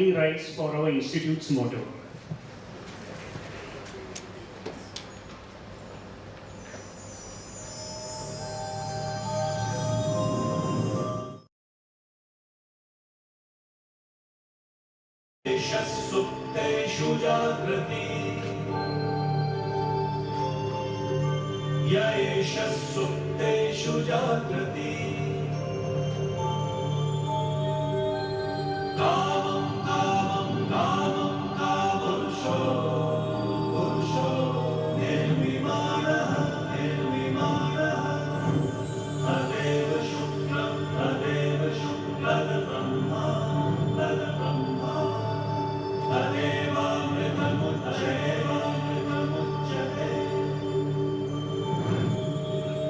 kindly rise for our institute's motto. सुप्तेषु जागृति य एष सुप्तेषु जागृति कामं कामं कामं कामपुरुषो पुरुषो निर्विमानः निर्विमानः तदेव शुक्लं तद्ब्रह्मा तद्ब्रह्मा तदेवामृतमुच्यते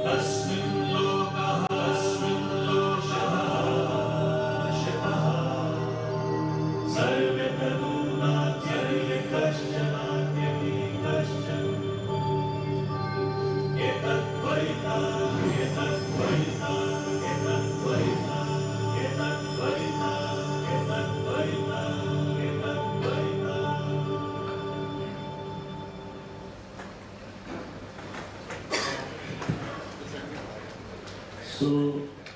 तस्मिन् लोकः तस्मिन् लोकः शिवः सर्वे तदूनात्यर्ये कश्चनात्यपि कश्चन एतद्वैता एतद्वैता एतद्वैता एतद्वैता एतद्वैता So,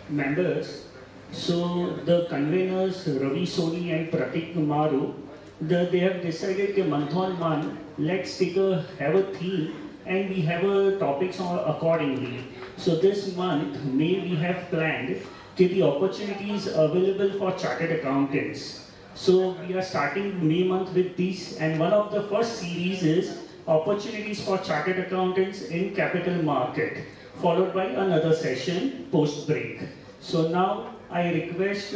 members, the conveners Ravi Soni and Pratik Maru, they have decided that month on month, let's have a theme and we have a topics accordingly. So this month, May, we have planned the opportunities available for chartered accountants. So we are starting May month with this, and one of the first series is opportunities for chartered accountants in capital market, followed by another session post break. So now I request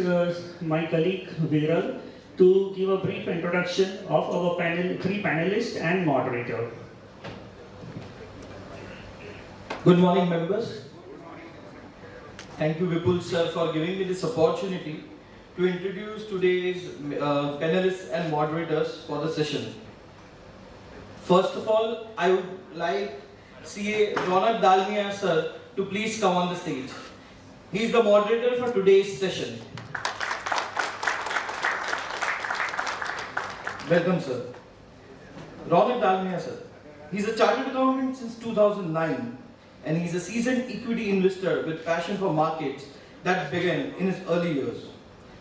my colleague Viral to give a brief introduction of our three panelists and moderator. Good morning, members. Thank you, Vipul sir, for giving me this opportunity to introduce today's panelists and moderators for the session. First of all, I would like CA Ronak Dalmia sir to please come on the stage. He is the moderator for today's session. Welcome, sir. Ronak Dalmia sir. He is a chartered accountant since 2009 and he is a seasoned equity investor with passion for markets that began in his early years.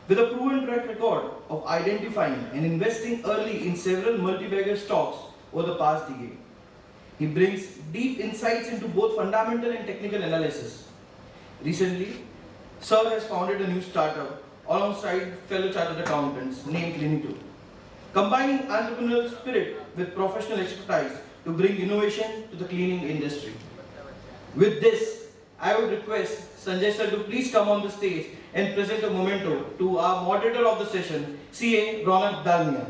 With a proven track record of identifying and investing early in several multi-bagger stocks over the past decade. He brings deep insights into both fundamental and technical analysis. Recently, Sir has founded a new startup alongside fellow chartered accountants named Clinito, combining entrepreneurial spirit with professional expertise to bring innovation to the cleaning industry. With this, I would request Sanjay sir to please come on the stage and present a memento to our moderator of the session, CA Ronak Dalmia.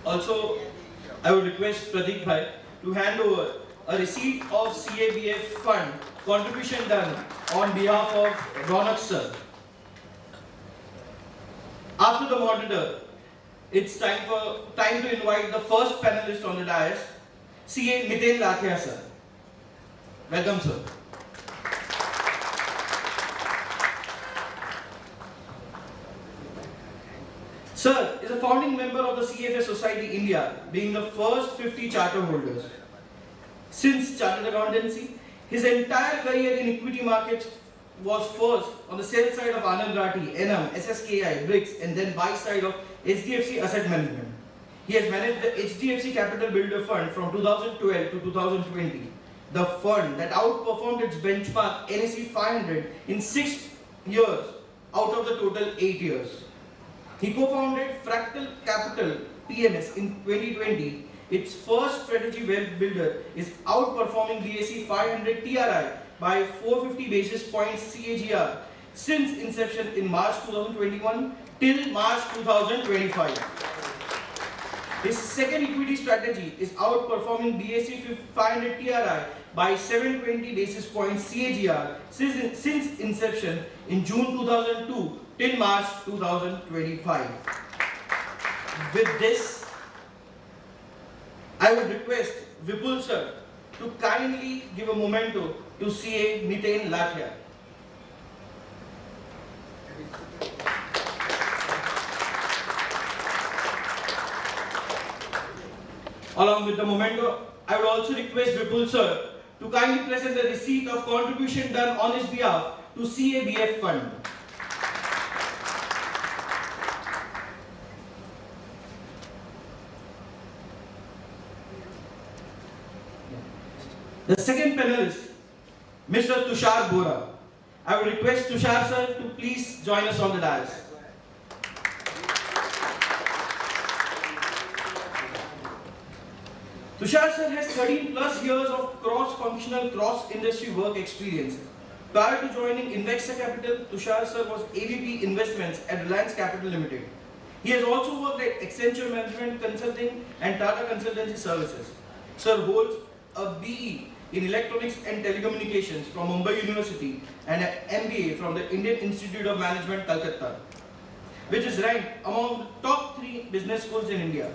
Also, I would request Pradeep Bhai to hand over a receipt of CABF fund contribution done on behalf of Ronak sir. After the moderator, it's time to invite the first panelist on the dais, CA Miten Lathia sir. Welcome, sir. Sir is a founding member of the CFA Society India, being the first 50 charter holders. Since chartered accountancy, his entire career in equity markets was first on the sell side of Anand Rathi, NM, SSKI, BRICS, and then buy side of HDFC Asset Management. He has managed the HDFC Capital Builder Fund from 2012 to 2020, the fund that outperformed its benchmark NSE 500 in 6 years out of the total 8 years. He co-founded Fractal Capital PMS in 2020. Its first strategy wealth builder is outperforming BSE 500 TRI by 450 basis points CAGR since inception in March 2021 till March 2025. His second equity strategy is outperforming BSE 500 TRI by 720 basis points CAGR since inception in June 2002 till March 2025. With this, I would request Vipul sir to kindly give a memento to CA Miten Lathia. Along with the memento, I would also request Vipul sir to kindly present the receipt of contribution done on his behalf to CABF fund. The second panelist, Mr. Tushar Bohra. I will request Tushar sir to please join us on the dais. Tushar sir has 13 plus years of cross-functional, cross-industry work experience. Prior to joining Invexa Capital, Tushar sir was AVP Investments at Reliance Capital Limited. He has also worked at Accenture Management Consulting and Tata Consultancy Services. Sir holds a BE in Electronics and Telecommunications from Mumbai University and an MBA from the Indian Institute of Management, Calcutta, which is ranked among the top 3 business schools in India.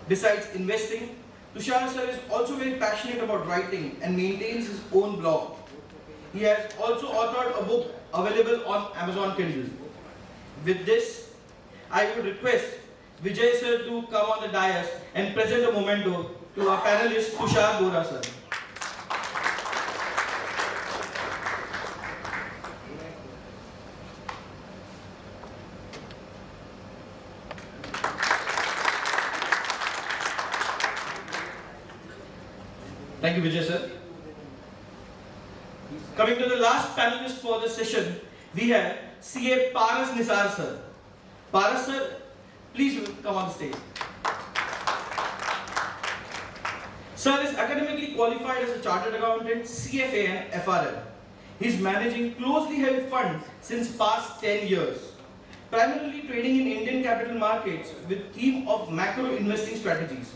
Besides investing, Tushar sir is also very passionate about writing and maintains his own blog. He has also authored a book available on Amazon Kindle. With this, I would request Vijay sir to come on the dais and present a memento to our panelist Tushar Bohra sir. Thank you, Vijay sir. Coming to the last panelist for this session, we have CA Paras Nisar sir. Paras sir, please come on stage. Sir is academically qualified as a chartered accountant, CFA and FRL. He is managing closely held funds since past 10 years, primarily trading in Indian capital markets with theme of macro investing strategies.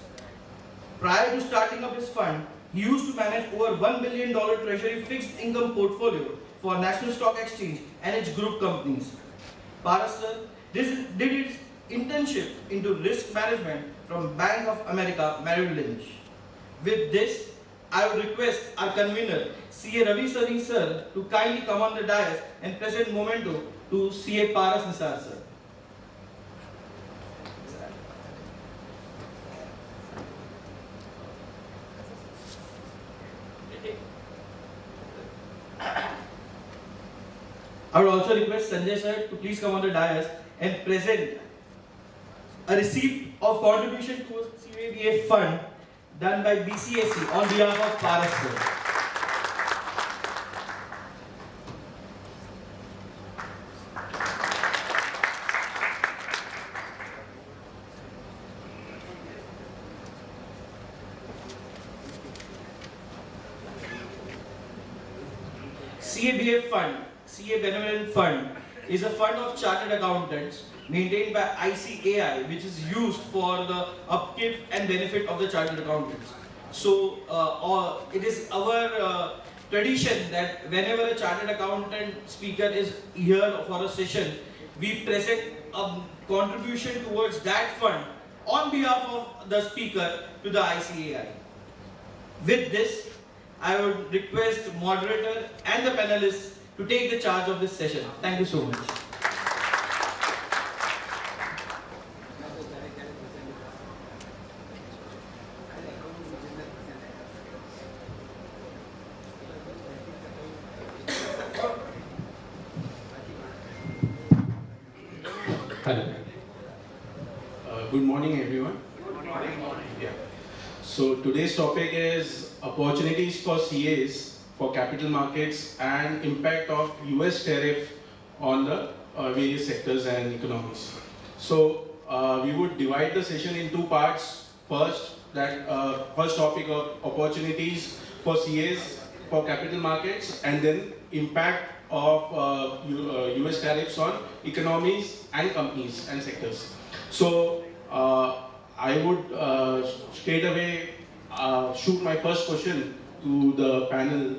Prior to starting up his fund, he used to manage over $1 billion treasury fixed income portfolio for National Stock Exchange and its group companies. Paras sir did his internship into risk management from Bank of America Merrill Lynch. With this, I would request our convener, CA Ravi Sari sir, to kindly come on the dais and present memento to CA Paras Nisar sir. I would also request Sanjay sir to please come on the dais and present a receipt of contribution towards CABF fund done by BCAC on behalf of Paras sir. CABF fund, CA Benevolent Fund, is a fund of chartered accountants maintained by ICAI, which is used for the upkeep and benefit of the chartered accountants. So, it is our tradition that whenever a chartered accountant speaker is here for a session, we present a contribution towards that fund on behalf of the speaker to the ICAI. With this, I would request moderator and the panelists to take the charge of this session. Thank you so much. Hello. Good morning, everyone. Good morning. Yeah. So today's topic is opportunities for CAs for capital markets and impact of US tariff on the various sectors and economies. So we would divide the session in 2 parts. First topic of opportunities for CAs for capital markets, and then impact of US tariffs on economies and companies and sectors. So I would straight away shoot my first question to the panel.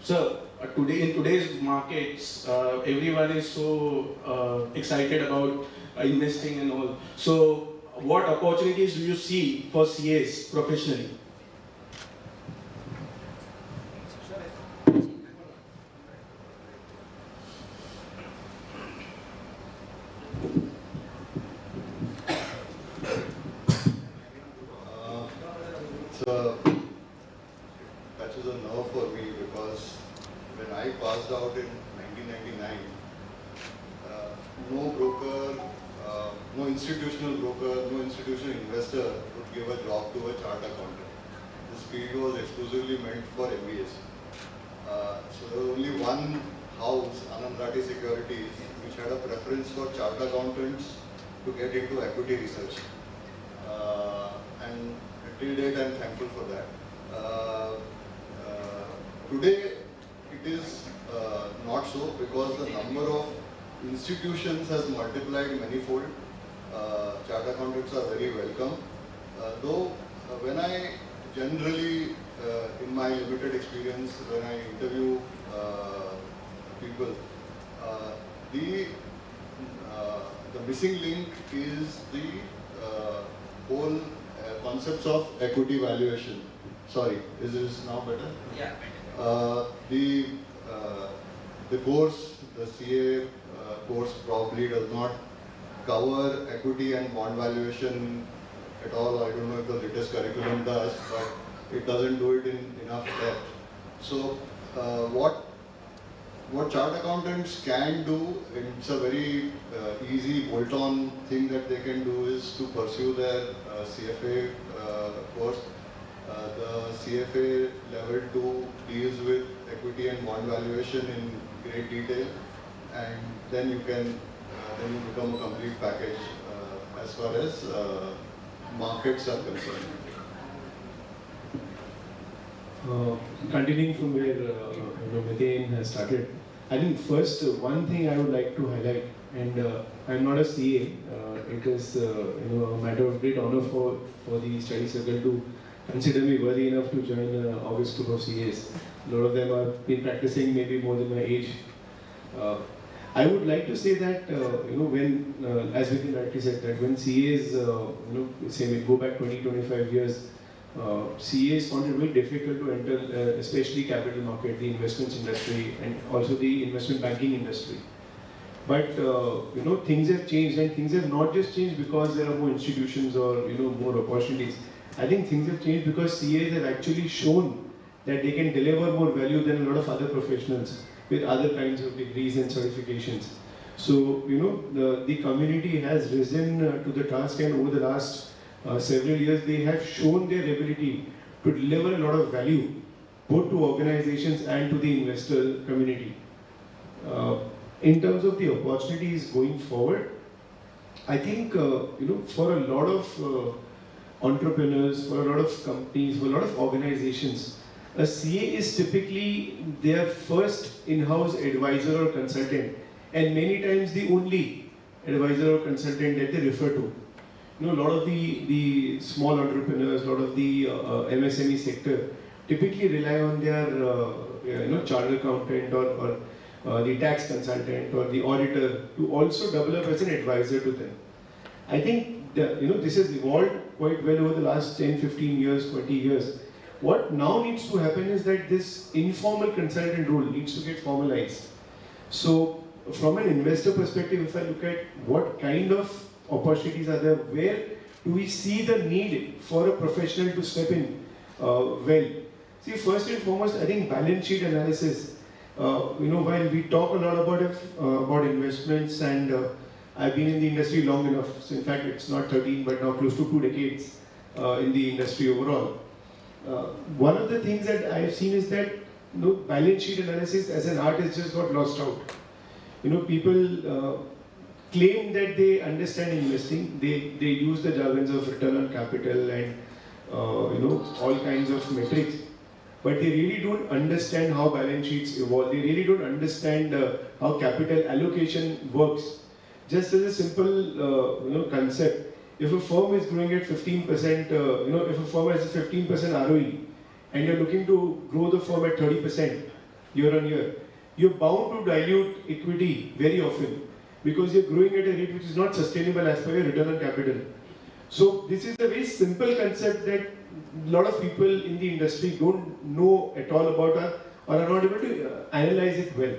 Sir, today in today's markets, everyone is so excited about investing and all. So, what opportunities do you see for CAs professionally? Touches a nerve for me because when I passed out in 1999, no broker, no institutional broker, no institutional investor would give a job to a chartered accountant. This field was exclusively meant for MBAs. So there was only one house, Anand Rathi Securities, which had a preference for chartered accountants to get into equity research. And till date, I am thankful for that. Today, it is not so because the number of institutions has multiplied manifold. Chartered accountants are very welcome. Though when I generally, in my limited experience, when I interview people, the missing link is the whole concepts of equity valuation. Sorry, is this now better? Yeah. The course, the CA course probably does not cover equity and bond valuation at all. I don't know if the latest curriculum does, but it doesn't do it in enough depth. So what chartered accountants can do, it's a very easy bolt-on thing that they can do is to pursue their CFA course. The CFA level 2 deals with equity and bond valuation in great detail, and then you can then you become a complete package as far as markets are concerned. Continuing from where Miten has started, I think first one thing I would like to highlight, and I'm not a CA, it is a matter of great honor for the study circle to consider me worthy enough to join the August group of CAs. A lot of them have been practicing maybe more than my age. I would like to say that when, as Miten rightly said, that when CAs, say we go back 20-25 years, CAs found it very difficult to enter, especially capital market, the investments industry, and also the investment banking industry. But things have changed, and things have not just changed because there are more institutions or more opportunities. I think things have changed because CAs have actually shown that they can deliver more value than a lot of other professionals with other kinds of degrees and certifications. So the community has risen to the task, and over the last several years they have shown their ability to deliver a lot of value both to organizations and to the investor community. In terms of the opportunities going forward, I think for a lot of entrepreneurs, for a lot of companies, for a lot of organizations, a CA is typically their first in-house advisor or consultant, and many times the only advisor or consultant that they refer to. A lot of the small entrepreneurs, a lot of the MSME sector typically rely on their chartered accountant or the tax consultant or the auditor to also develop as an advisor to them. I think this has evolved quite well over the last 10, 15 years, 20 years. What now needs to happen is that this informal consultant role needs to get formalized. So from an investor perspective, if I look at what kind of opportunities are there, where do we see the need for a professional to step in well? See, first and foremost, I think balance sheet analysis. While we talk a lot about investments, and I've been in the industry long enough, so in fact it's not 13 but now close to 2 decades in the industry overall. One of the things that I've seen is that balance sheet analysis as an art has just got lost out. People claim that they understand investing, they use the jargons of return on capital and all kinds of metrics, but they really don't understand how balance sheets evolve. They really don't understand how capital allocation works. Just as a simple concept, if a firm is growing at 15%, if a firm has a 15% ROE and you're looking to grow the firm at 30%, year on year, you're bound to dilute equity very often because you're growing at a rate which is not sustainable as per your return on capital. So this is a very simple concept that a lot of people in the industry don't know at all about or are not able to analyze it well.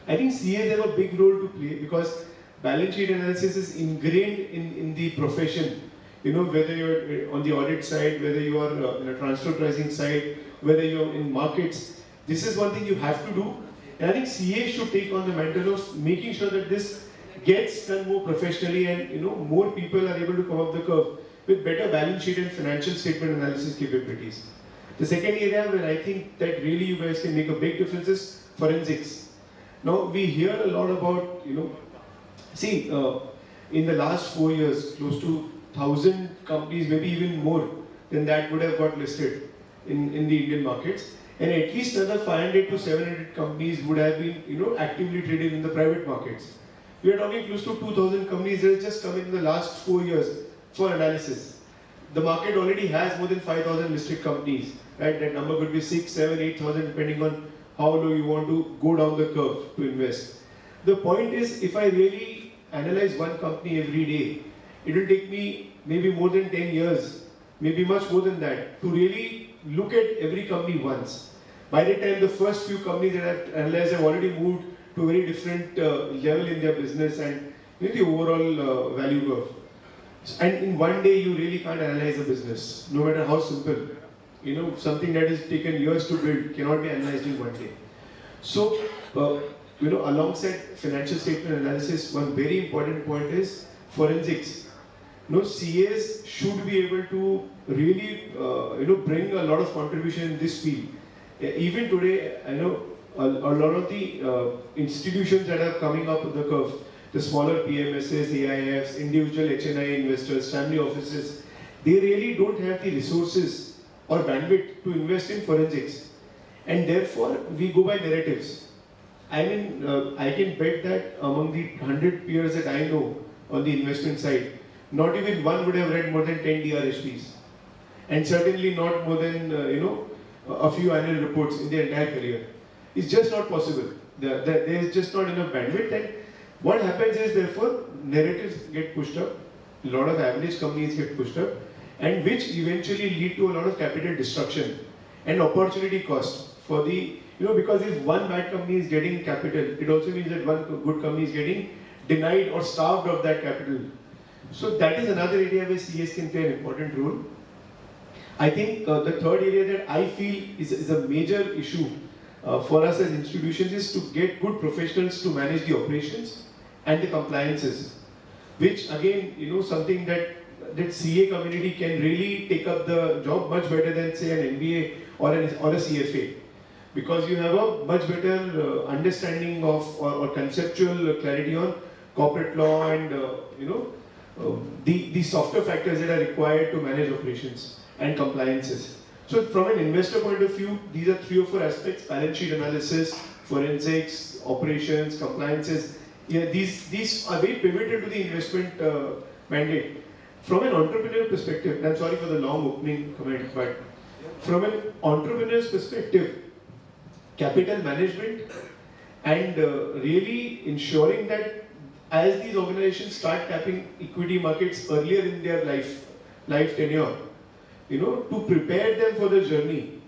I think CAs have a big role to play because balance sheet analysis is ingrained in the profession. You know, whether you're on the audit side, whether you are in a transfer pricing side, whether you're in markets, this is one thing you have to do. And I think CA should take on the mantle of making sure that this gets done more professionally and more people are able to come up the curve with better balance sheet and financial statement analysis capabilities. The second area where I think that really you guys can make a big difference is forensics. Now we hear a lot about, in the last 4 years, close to 1,000 companies, maybe even more than that would have got listed in the Indian markets. And at least another 500 to 700 companies would have been, actively traded in the private markets. We are talking close to 2,000 companies that have just come in the last 4 years for analysis. The market already has more than 5,000 listed companies, right? That number could be 6, 7, 8,000 depending on how low you want to go down the curve to invest. The point is, if I really analyze one company every day, it will take me maybe more than 10 years, maybe much more than that, to really look at every company once. By the time the first few companies that I've analyzed have already moved to a very different level in their business and the overall value curve. And in one day, you really can't analyze a business, no matter how simple. Something that has taken years to build cannot be analyzed in one day. So, alongside financial statement analysis, one very important point is forensics. CAs should be able to really, bring a lot of contribution in this field. Even today, I know a lot of the institutions that are coming up the curve, the smaller PMSs, AIFs, individual HNI investors, family offices, they really don't have the resources or bandwidth to invest in forensics. And therefore, we go by narratives. I mean, I can bet that among the 100 peers that I know on the investment side, not even one would have read more than 10 DRHPs. And certainly not more than, a few annual reports in their entire career. It's just not possible. There is just not enough bandwidth. And what happens is, therefore, narratives get pushed up, a lot of average companies get pushed up, and which eventually lead to a lot of capital destruction and opportunity cost for the, because if one bad company is getting capital, it also means that one good company is getting denied or starved of that capital. So that is another area where CAs can play an important role. I think the third area that I feel is a major issue for us as institutions is to get good professionals to manage the operations and the compliances, which again, something that CA community can really take up the job much better than say an MBA or a CFA, because you have a much better understanding of or conceptual clarity on corporate law and the softer factors that are required to manage operations and compliances. So from an investor point of view, these are 3 or 4 aspects: balance sheet analysis, forensics, operations, compliances. These are very pivotal to the investment mandate. From an entrepreneur perspective, and I'm sorry for the long opening comment, but from an entrepreneur's perspective, capital management and really ensuring that as these organizations start tapping equity markets earlier in their life tenure, to prepare them for the journey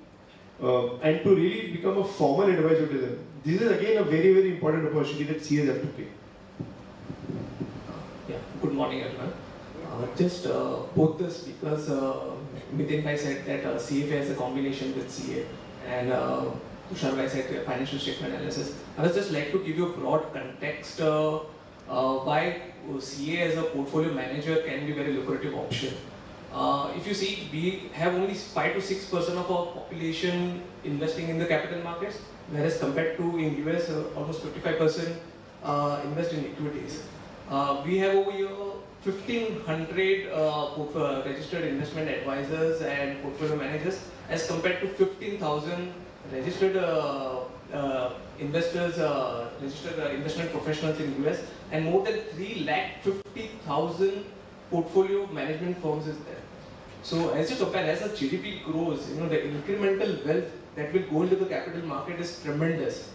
and to really become a formal advisor to them. This is again a very, very important opportunity that CAs have to play. Good morning, everyone. Both the speakers, Miten bhai said that CFA has a combination with CA, and Tushar bhai said financial statement analysis. I would just like to give you a broad context why CA as a portfolio manager can be a very lucrative option. If you see, we have only 5 to 6% of our population investing in the capital markets, whereas compared to in US, almost 55% invest in equities. We have over here 1,500 registered investment advisors and portfolio managers, as compared to 15,000 registered investors, registered investment professionals in US, and more than 350,000 portfolio management firms is there. So as you compare, as the GDP grows, the incremental wealth that will go into the capital market is tremendous.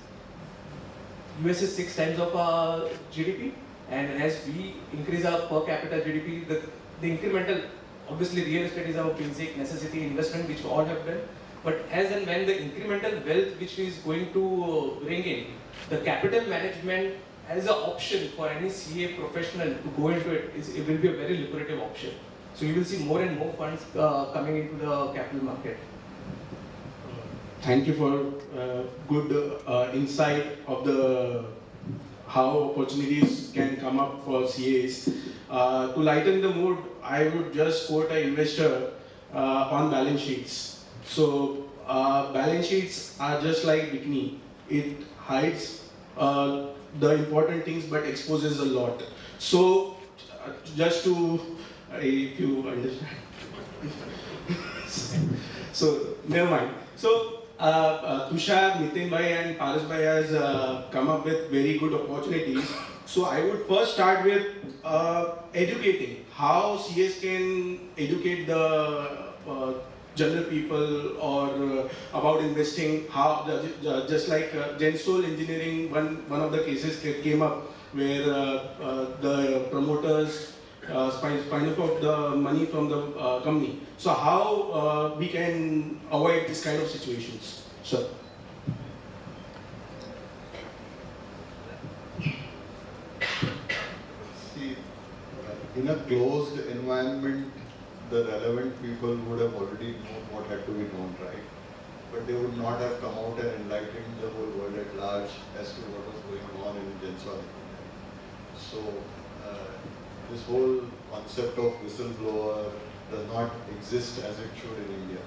US is 6 times of our GDP, and as we increase our per capita GDP, the incremental, obviously real estate is our basic necessity investment which we all have done, but as and when the incremental wealth which is going to bring in, the capital management as an option for any CA professional to go into it, it will be a very lucrative option. So you will see more and more funds coming into the capital market. Thank you for good insight of the how opportunities can come up for CAs. To lighten the mood, I would just quote an investor on balance sheets. So balance sheets are just like bikini. It hides the important things but exposes a lot. So just to, if you understand. So never mind. So Tushar, Miten bhai and Paras bhai has come up with very good opportunities. So I would first start with educating how CS can educate the general people or about investing. How just like Gensol Engineering, one of the cases came up where the promoters spined off the money from the company. So how we can avoid this kind of situations, sir? See, in a closed environment, the relevant people would have already known what had to be known, right? But they would not have come out and enlightened the whole world at large as to what was going on in Gensol. So this whole concept of whistleblower does not exist as it should in India.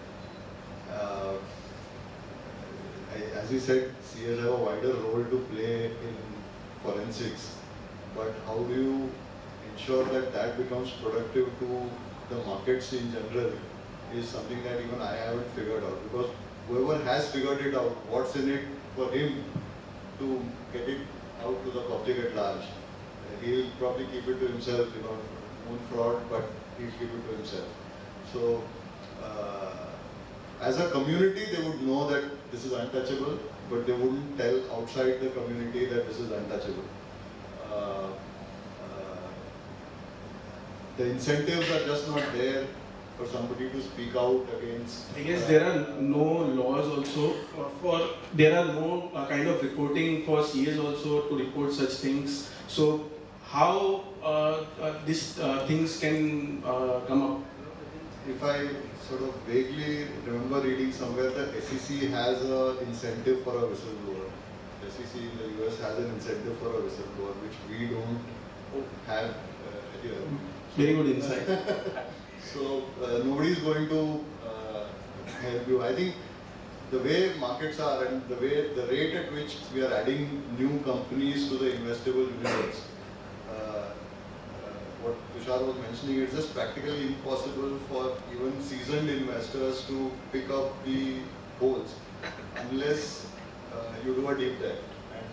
As we said, CAs have a wider role to play in forensics, but how do you ensure that that becomes productive to the markets in general is something that even I haven't figured out, because whoever has figured it out, what's in it for him to get it out to the public at large, he'll probably keep it to himself, own fraud, but he'll keep it to himself. So as a community, they would know that this is untouchable, but they wouldn't tell outside the community that this is untouchable. The incentives are just not there for somebody to speak out against. I guess there are no laws also there are no kind of reporting for CAs also to report such things. So how these things can come up? If I sort of vaguely remember reading somewhere that SEC has an incentive for a whistleblower. SEC in the US has an incentive for a whistleblower, which we don't have here. Very good insight. So nobody is going to help you. I think the way markets are and the rate at which we are adding new companies to the investable universe, what Tushar was mentioning, it's just practically impossible for even seasoned investors to pick up the holes unless you do a deep dive. And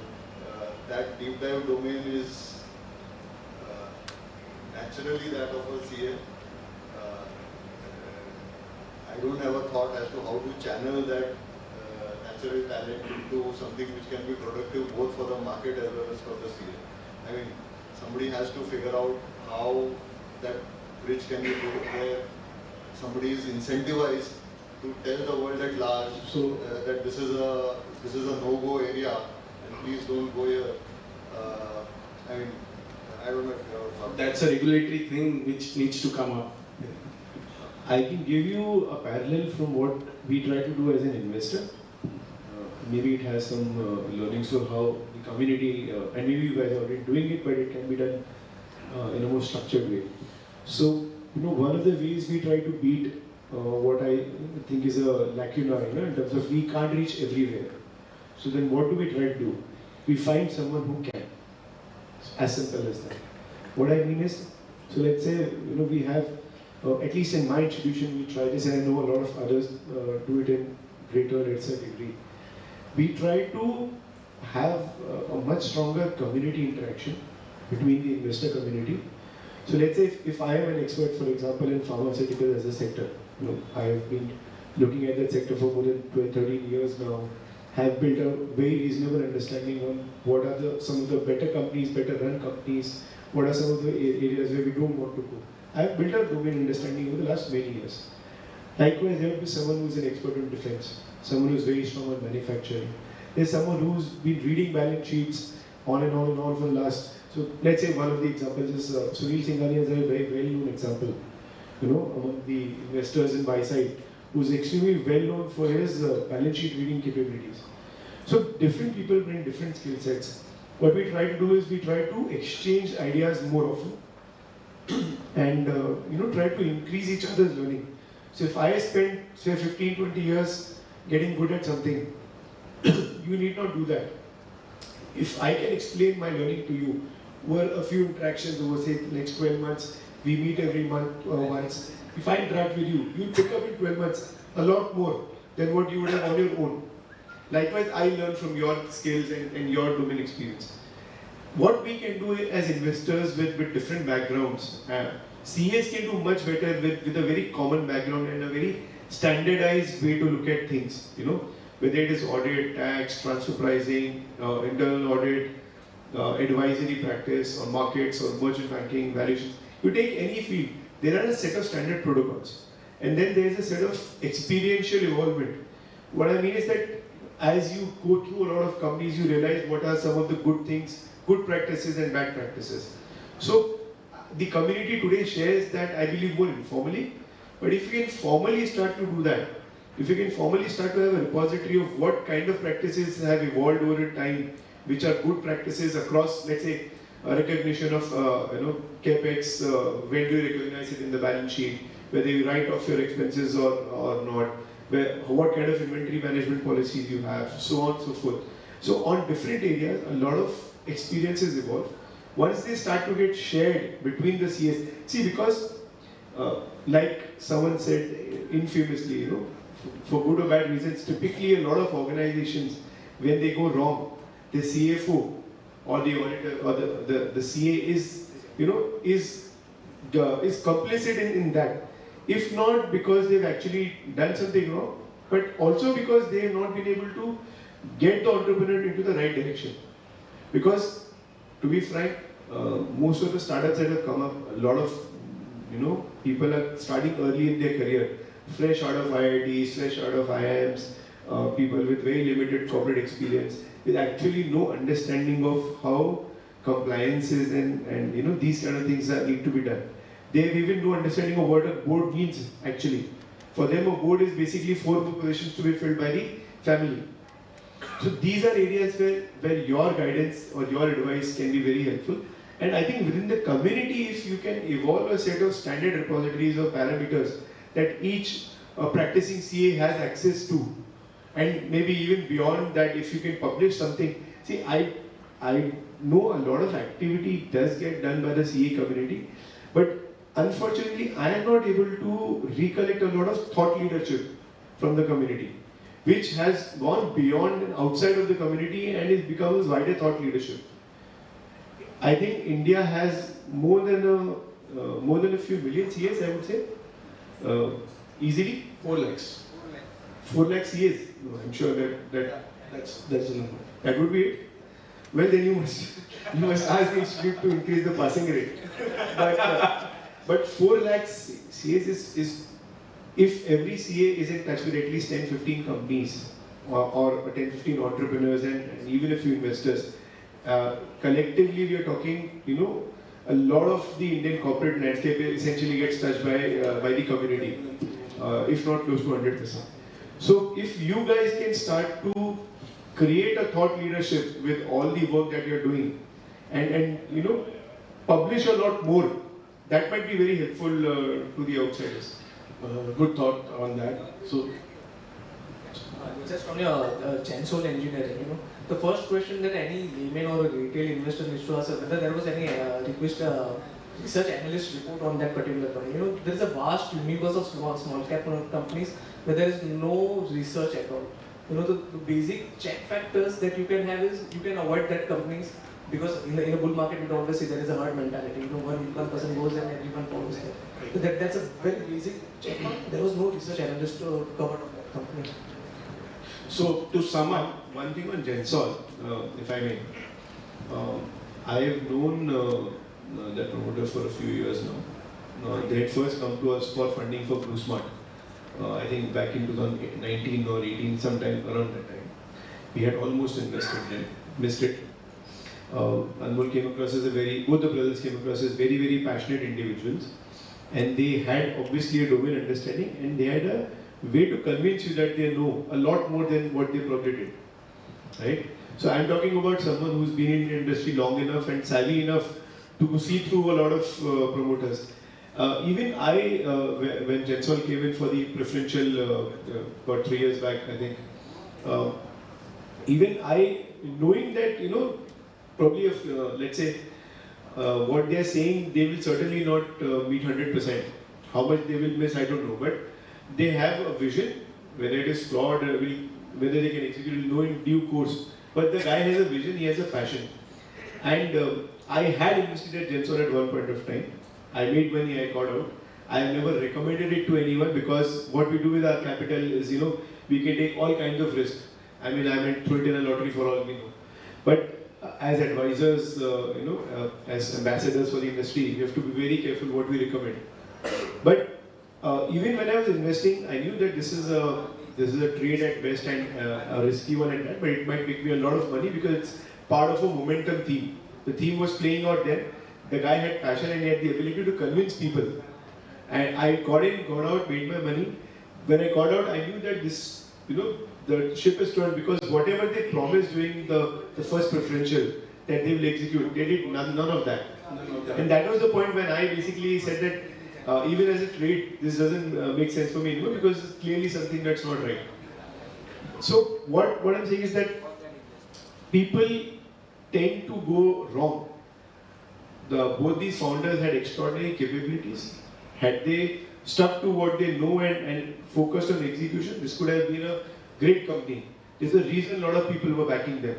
that deep dive domain is naturally that of a CA. I don't have a thought as to how to channel that natural talent into something which can be productive both for the market as well as for the CA. I mean, somebody has to figure out how that bridge can be built where somebody is incentivized to tell the world at large that this is a no-go area and please don't go here. I mean, I don't know if you have. That's a regulatory thing which needs to come up. I can give you a parallel from what we try to do as an investor. Maybe it has some learnings of how the community, and maybe you guys are already doing it, but it can be done in a more structured way. So, one of the ways we try to beat what I think is a lacuna, in terms of we can't reach everywhere. So then what do we try to do? We find someone who can. As simple as that. What I mean is, so let's say, we have, at least in my institution, we try this, and I know a lot of others do it in greater or lesser degree. We try to have a much stronger community interaction between the investor community. So let's say if I am an expert, for example, in pharmaceuticals as a sector, I have been looking at that sector for more than 12, 13 years now, have built a very reasonable understanding on what are some of the better companies, better run companies, what are some of the areas where we don't want to go. I have built a domain understanding over the last many years. Likewise, there will be someone who's an expert in defense, someone who's very strong on manufacturing. There's someone who's been reading balance sheets on and on and on for the last. So let's say one of the examples is Sunil Singhania is a very well-known example, among the investors in buy side, who's extremely well known for his balance sheet reading capabilities. So different people bring different skill sets. What we try to do is we try to exchange ideas more often and try to increase each other's learning. So if I spend say 15, 20 years getting good at something, you need not do that. If I can explain my learning to you over a few interactions over say the next 12 months, we meet every month once. If I interact with you, you'll pick up in 12 months a lot more than what you would have on your own. Likewise, I learn from your skills and your domain experience. What we can do as investors with different backgrounds, CAs can do much better with a very common background and a very standardized way to look at things. Whether it is audit, tax, transfer pricing, internal audit, advisory practice, or markets, or merchant banking, valuations. You take any field, there are a set of standard protocols. And then there is a set of experiential involvement. What I mean is that as you go through a lot of companies, you realize what are some of the good things, good practices and bad practices. So the community today shares that, I believe, more informally. But if you can formally start to do that, if you can formally start to have a repository of what kind of practices have evolved over time, which are good practices across, let's say, a recognition of capex, when do you recognize it in the balance sheet, whether you write off your expenses or not, what kind of inventory management policies you have, so on and so forth. So on different areas, a lot of experiences evolve. Once they start to get shared between the CS, see, because like someone said infamously, for good or bad reasons, typically a lot of organizations, when they go wrong, the CFO or the auditor or the CA is complicit in that. If not because they've actually done something wrong, but also because they have not been able to get the entrepreneur into the right direction. Because, to be frank, most of the startups that have come up, a lot of people are starting early in their career, fresh out of IITs, fresh out of IIMs, people with very limited corporate experience, with actually no understanding of how compliance is and these kind of things that need to be done. They have even no understanding of what a board means actually. For them, a board is basically 4 more positions to be filled by the family. So these are areas where your guidance or your advice can be very helpful. And I think within the community, if you can evolve a set of standard repositories or parameters that each practicing CA has access to, and maybe even beyond that, if you can publish something. See, I know a lot of activity does get done by the CA community, but unfortunately, I am not able to recollect a lot of thought leadership from the community, which has gone beyond and outside of the community and it becomes wider thought leadership. I think India has more than a few million CAs, I would say, easily. 4 lakhs. 4 lakh CAs. No, I'm sure that's the number. That would be it. Well, then you must ask the institute to increase the passing rate. But 4 lakh CAs is if every CA is in touch with at least 10-15 companies or 10-15 entrepreneurs and even a few investors, collectively we are talking, a lot of the Indian corporate landscape essentially gets touched by the community, if not close to 100%. So if you guys can start to create a thought leadership with all the work that you're doing and publish a lot more, that might be very helpful to the outsiders. Good thought on that. So, just on your chainsaw engineering, the first question that any layman or a retail investor needs to ask is whether there was any research analyst report on that particular company. There is a vast universe of small cap companies where there is no research at all. The basic check factors that you can have is you can avoid that companies Because in a bull market, we always see there is a herd mentality. One person goes and everyone follows them. So that's a very basic check mark. There was no research analyst to cover on that company. So to sum up, One thing on Gensol, if I may. I have known that promoter for a few years now. They had first come to us for funding for Blue Smart. I think back in 2019 or 18, sometime around that time. We had almost invested them, missed it. Anmol came across as both the brothers came across as very, very passionate individuals. And they had obviously a domain understanding, and they had a way to convince you that they know a lot more than what they probably did. Right? So I'm talking about someone who's been in the industry long enough and savvy enough to see through a lot of promoters. Even I, when Gensol came in for the preferential about 3 years back, I think, even I, knowing that, probably if, let's say, what they're saying, they will certainly not meet 100%. How much they will miss, I don't know. But they have a vision, whether it is flawed, whether they can execute, know in due course. But the guy has a vision, he has a passion. And I had invested at Gensol at one point of time. I made money, I got out. I have never recommended it to anyone because what we do with our capital is, we can take all kinds of risks. I might throw it in a lottery for all we know. But as advisors, as ambassadors for the industry, we have to be very careful what we recommend. But even when I was investing, I knew that this is a trade at best and a risky one at that, but it might make me a lot of money because it's part of a momentum theme. The theme was playing out there. The guy had passion and he had the ability to convince people. And I got in, got out, made my money. When I got out, I knew that this, the ship is turned because whatever they promised during the first preferential that they will execute, they did none of that. And that was the point when I basically said that even as a trade, this doesn't make sense for me anymore because it's clearly something that's not right. So what I'm saying is that people tend to go wrong. Both these founders had extraordinary capabilities. Had they stuck to what they know and focused on execution, this could have been a great company. There's a reason a lot of people were backing them.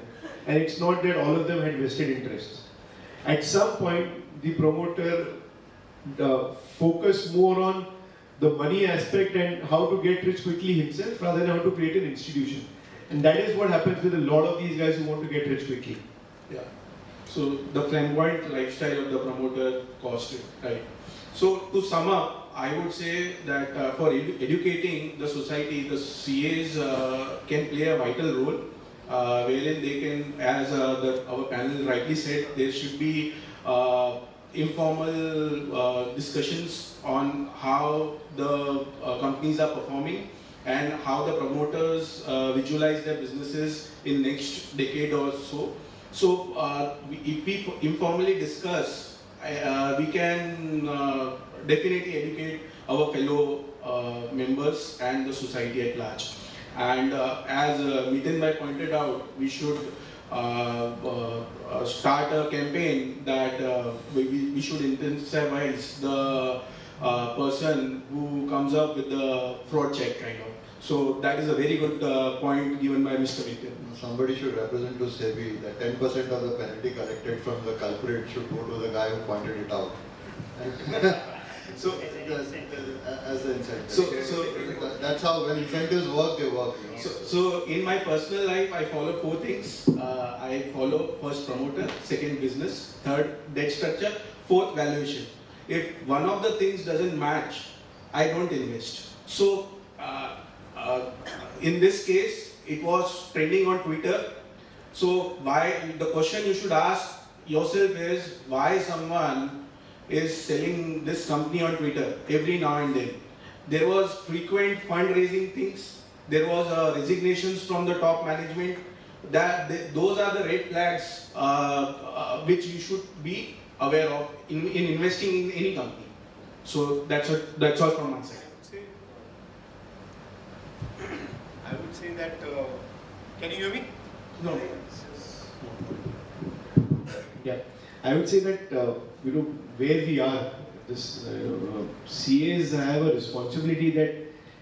And it's not that all of them had vested interests. At some point, the promoter focused more on the money aspect and how to get rich quickly himself rather than how to create an institution. And that is what happens with a lot of these guys who want to get rich quickly. yeah. So the flamboyant lifestyle of the promoter cost it, right? So to sum up, I would say that for educating the society, the CAs can play a vital role, wherein they can, as our panel rightly said, there should be informal discussions on how the companies are performing and how the promoters visualize their businesses in next decade or so. So if we informally discuss, we can definitely educate our fellow members and the society at large. And as Miten bhai pointed out, we should start a campaign that we should incentivize the person who comes up with the fraud check kind of. So that is a very good point given by Mr. Miten. Somebody should represent to SEBI that 10% of the penalty collected from the culprit should go to the guy who pointed it out. So as the incentive. So that's how when incentives work, they work. So in my personal life, I follow 4 things. I follow first promoter, second business, third debt structure, fourth valuation. If one of the things doesn't match, I don't invest. So in this case, it was trending on Twitter. So the question you should ask yourself is why someone is selling this company on Twitter every now and then. There was frequent fundraising things. There was resignations from the top management. Those are the red flags which you should be aware of in investing in any company. So that's all from my side. I would say that, can you hear me? No. Yeah, I would say that where we are, this CAs have a responsibility that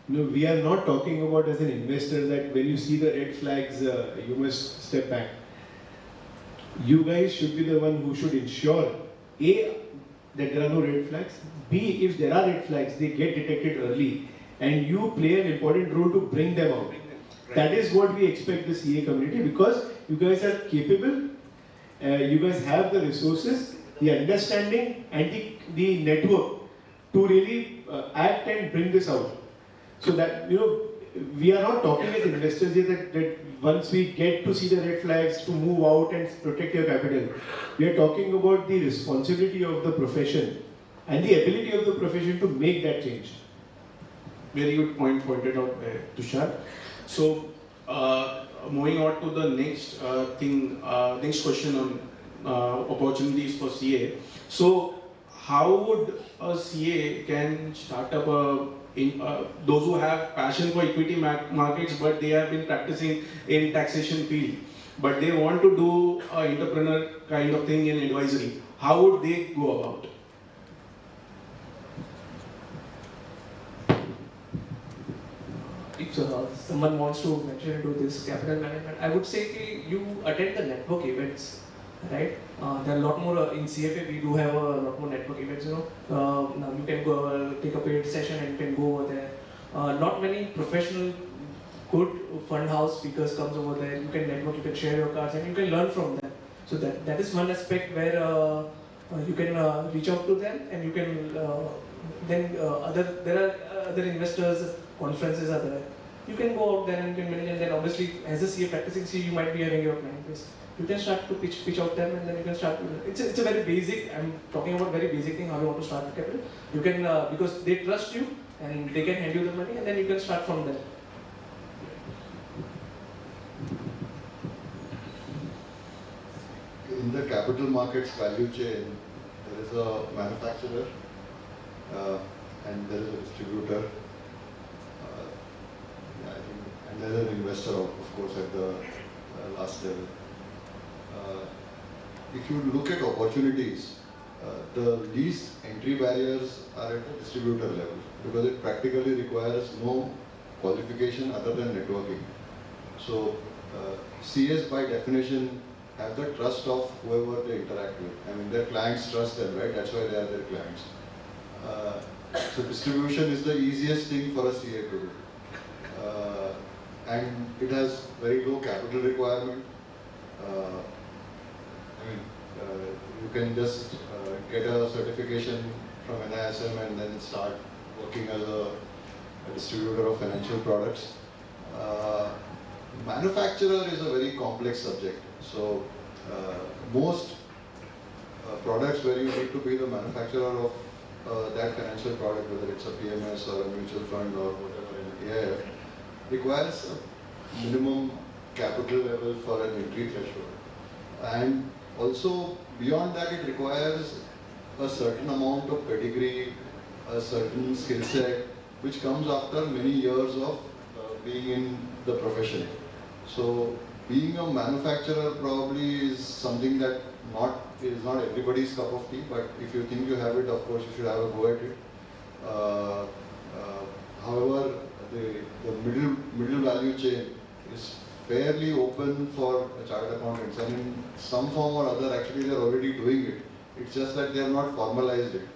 we are not talking about as an investor that when you see the red flags, you must step back. you guys should be the one who should ensure A, that there are no red flags, B, if there are red flags, they get detected early, and you play an important role to bring them out. That is what we expect the CA community, because you guys are capable, you guys have the resources, the understanding, and the network to really act and bring this out. So that, we are not talking as investors here that once we get to see the red flags to move out and protect your capital. We are talking about the responsibility of the profession and the ability of the profession to make that change. Very good point pointed out by Tushar. So, moving on to the next next question on opportunities for CA. So, how would a CA can start up those who have passion for equity markets, but they have been practicing in taxation field, but they want to do an entrepreneur kind of thing in advisory? How would they go about? If someone wants to venture into this capital management, I would say you attend the network events, right? There are a lot more in CFA. We do have a lot more network events. Now you can go take a paid session and you can go over there. Not many professional, good fund house speakers comes over there. You can network, you can share your cards, and you can learn from them. So that is one aspect where you can reach out to them, and you can there are other investors. Conferences are there. You can go out there and you can manage, and then obviously as a CA practicing CA, you might be having your client base. You can start to pitch out them, and then you can start. It's a very basic. I'm talking about very basic thing. How you want to start the capital. You can because they trust you and they can hand you the money, and then you can start from there. In the capital markets value chain, there is a manufacturer and there is a distributor. And there is an investor, of course, at the last level. If you look at opportunities, the least entry barriers are at the distributor level because it practically requires no qualification other than networking. So CAs by definition have the trust of whoever they interact with. I mean, their clients trust them, right? That's why they are their clients. So distribution is the easiest thing for a CA to do. And it has very low capital requirement. You can just get a certification from NISM and then start working as a distributor of financial products. Manufacturer is a very complex subject. So most products where you need to be the manufacturer of that financial product, whether it's a PMS or a mutual fund or whatever in AIF, requires a minimum capital level for an entry threshold. And also beyond that, it requires a certain amount of pedigree, a certain skill set, which comes after many years of being in the profession. So being a manufacturer probably is something that is not everybody's cup of tea, but if you think you have it, of course you should have a go at it. However, the middle value chain is fairly open for chartered accountants, and in some form or other actually they are already doing it. It's just that they have not formalized it.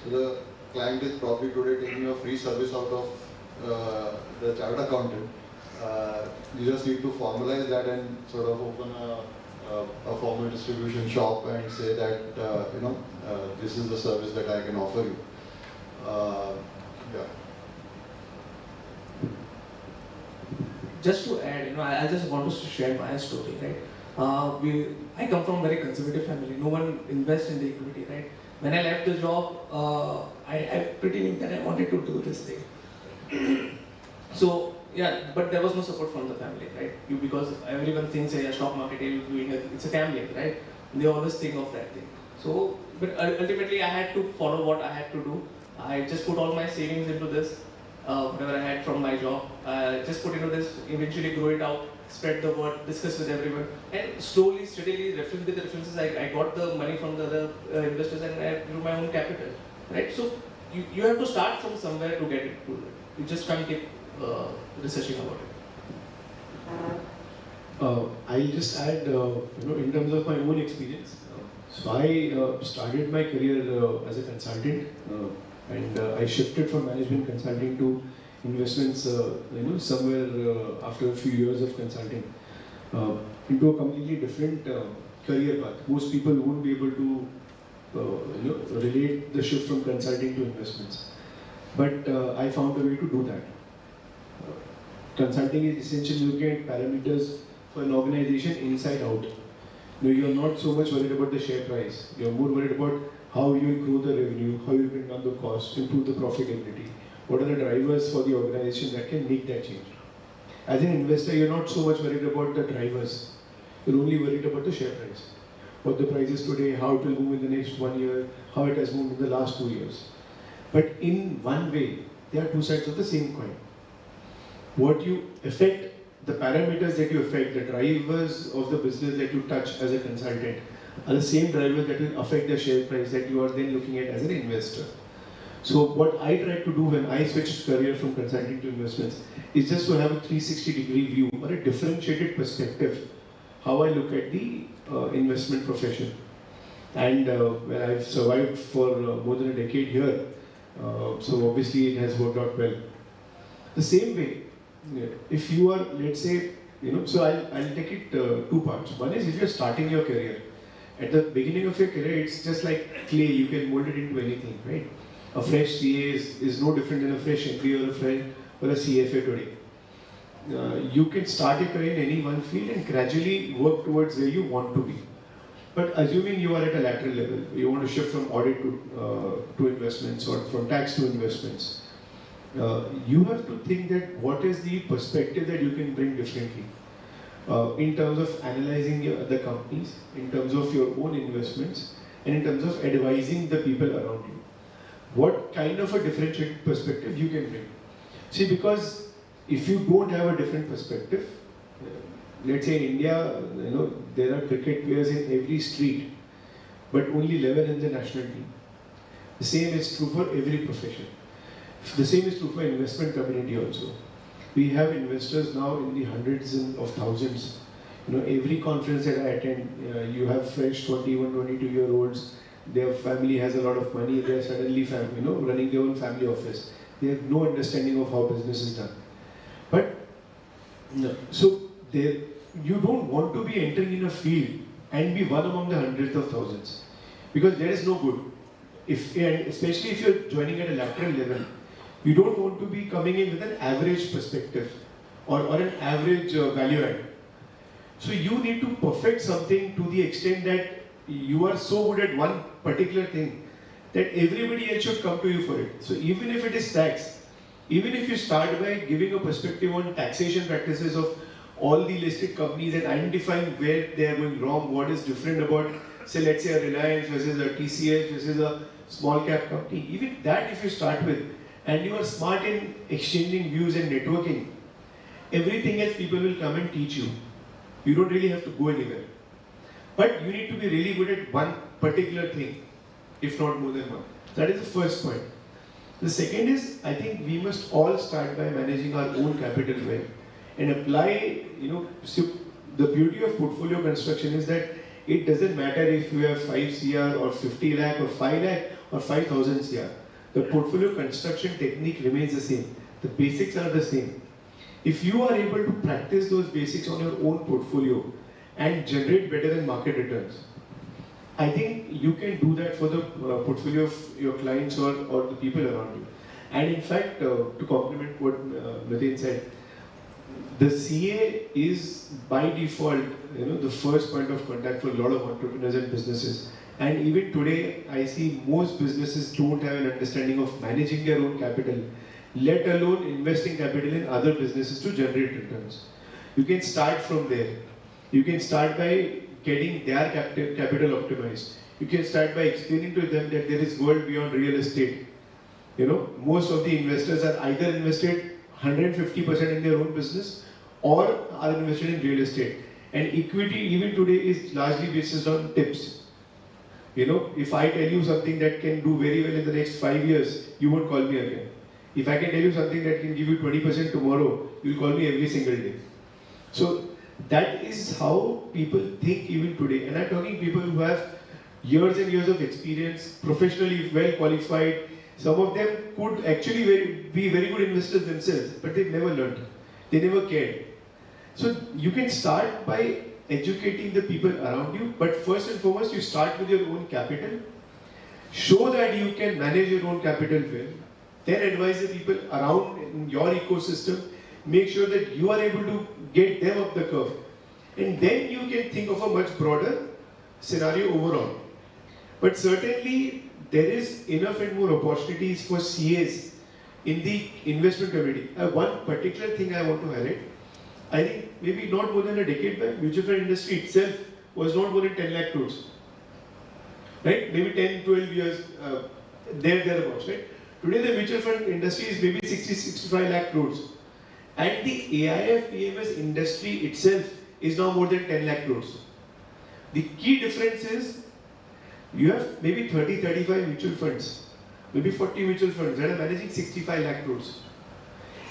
So the client is probably today taking a free service out of the chartered accountant. You just need to formalize that and sort of open a formal distribution shop and say that this is the service that I can offer you. Yeah. Just to add, I just want to share my story, right? I come from a very conservative family. No one invests in the equity, right? When I left the job, I pretty knew that I wanted to do this thing. So yeah, but there was no support from the family, right? Because everyone thinks a stock market, it's a gambling, right? They always think of that thing. So, but ultimately I had to follow what I had to do. I just put all my savings into this. Whatever I had from my job, just put into this, eventually grow it out, spread the word, discuss with everyone, and slowly, steadily, reference with the references, I got the money from the other investors and I grew my own capital, right? So you have to start from somewhere to get it. You just can't keep researching about it. I'll just add, in terms of my own experience. So I started my career as a consultant, and I shifted from management consulting to investments, somewhere after a few years of consulting, into a completely different career path. Most people won't be able to, relate the shift from consulting to investments. But I found a way to do that. Consulting is essentially looking at parameters for an organization inside out. You're not so much worried about the share price. You're more worried about how you will grow the revenue, how you bring down the cost, improve the profitability. What are the drivers for the organization that can make that change? As an investor, you're not so much worried about the drivers. You're only worried about the share price. What the price is today, how it will move in the next 1 year, how it has moved in the last 2 years. But in one way, they are two sides of the same coin. What you affect, the parameters that you affect, the drivers of the business that you touch as a consultant are the same drivers that will affect the share price that you are then looking at as an investor. So what I tried to do when I switched career from consulting to investments is just to have a 360-degree view or a differentiated perspective how I look at the investment profession. And I've survived for more than a decade here, so obviously it has worked out well. The same way, if you are, let's say, so I'll take it two parts. One is if you're starting your career. At the beginning of your career, it's just like clay, you can mold it into anything, right? A fresh CA is no different than a fresh MBA or a CFA today. You can start your career in any one field and gradually work towards where you want to be. But assuming you are at a lateral level, you want to shift from audit to investments or from tax to investments, you have to think that what is the perspective that you can bring differently in terms of analyzing the companies, in terms of your own investments, and in terms of advising the people around you. What kind of a differentiated perspective you can bring. See, because if you don't have a different perspective, let's say in India, there are cricket players in every street, but only 11 in the national team. The same is true for every profession. The same is true for investment community also. We have investors now in the hundreds of thousands. Every conference that I attend, you have fresh 21, 22-year-olds. Their family has a lot of money. They are suddenly, running their own family office. They have no understanding of how business is done. But so you don't want to be entering in a field and be one among the hundreds of thousands, because there is no good. Especially if you're joining at a lateral level, you don't want to be coming in with an average perspective or an average value add. So you need to perfect something to the extent that you are so good at one particular thing that everybody else should come to you for it. So even if it is tax, even if you start by giving a perspective on taxation practices of all the listed companies and identifying where they are going wrong, what is different about, say, let's say a Reliance versus a TCS versus a small cap company, even that if you start with, and you are smart in exchanging views and networking, everything else people will come and teach you. You don't really have to go anywhere. But you need to be really good at one particular thing, if not more than one. That is the first point. The second is, I think we must all start by managing our own capital well and apply, so the beauty of portfolio construction is that it doesn't matter if you have 5 CR or 50 lakh or 5 lakh or 5,000 CR. The portfolio construction technique remains the same. The basics are the same. If you are able to practice those basics on your own portfolio and generate better than market returns, I think you can do that for the portfolio of your clients or the people around you. And in fact, to complement what Miten said, the CA is by default, the first point of contact for a lot of entrepreneurs and businesses. And even today, I see most businesses don't have an understanding of managing their own capital, let alone investing capital in other businesses to generate returns. You can start from there. You can start by getting their capital optimized. You can start by explaining to them that there is world beyond real estate. Most of the investors are either invested 150% in their own business or are invested in real estate. And equity even today is largely based on tips. If I tell you something that can do very well in the next 5 years, you won't call me again. If I can tell you something that can give you 20% tomorrow, you'll call me every single day. So that is how people think even today. And I'm talking people who have years and years of experience, professionally well qualified. Some of them could actually be very good investors themselves, but they've never learned. They never cared. So you can start by educating the people around you, but first and foremost, you start with your own capital. Show that you can manage your own capital well. Then advise the people around in your ecosystem. Make sure that you are able to get them up the curve. And then you can think of a much broader scenario overall. But certainly, there is enough and more opportunities for CAs in the investment community. One particular thing I want to highlight, I think maybe not more than a decade back, mutual fund industry itself was not more than 10 lakh crores. Right? Maybe 10, 12 years, thereabouts, right? Today the mutual fund industry is maybe 60, 65 lakh crores. And the AIF PMS industry itself is now more than 10 lakh crores. The key difference is, you have maybe 30, 35 mutual funds, maybe 40 mutual funds that are managing 65 lakh crores.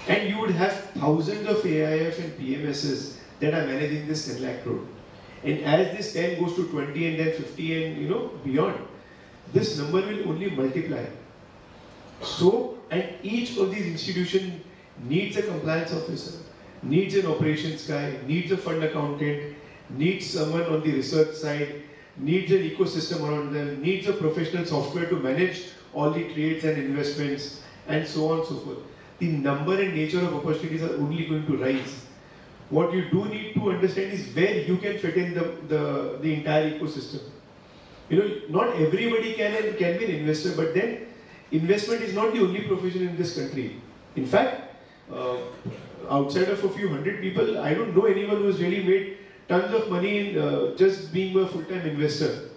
And you would have thousands of AIF and PMSs that are managing this 10 lakh crore. And as this 10 goes to 20 and then 50 and beyond, this number will only multiply. So, and each of these institutions needs a compliance officer, needs an operations guy, needs a fund accountant, needs someone on the research side, needs an ecosystem around them, needs a professional software to manage all the trades and investments, and so on and so forth. The number and nature of opportunities are only going to rise. What you do need to understand is where you can fit in the entire ecosystem. Not everybody can be an investor, but then investment is not the only profession in this country. In fact, outside of a few hundred people, I don't know anyone who has really made tons of money in just being a full-time investor.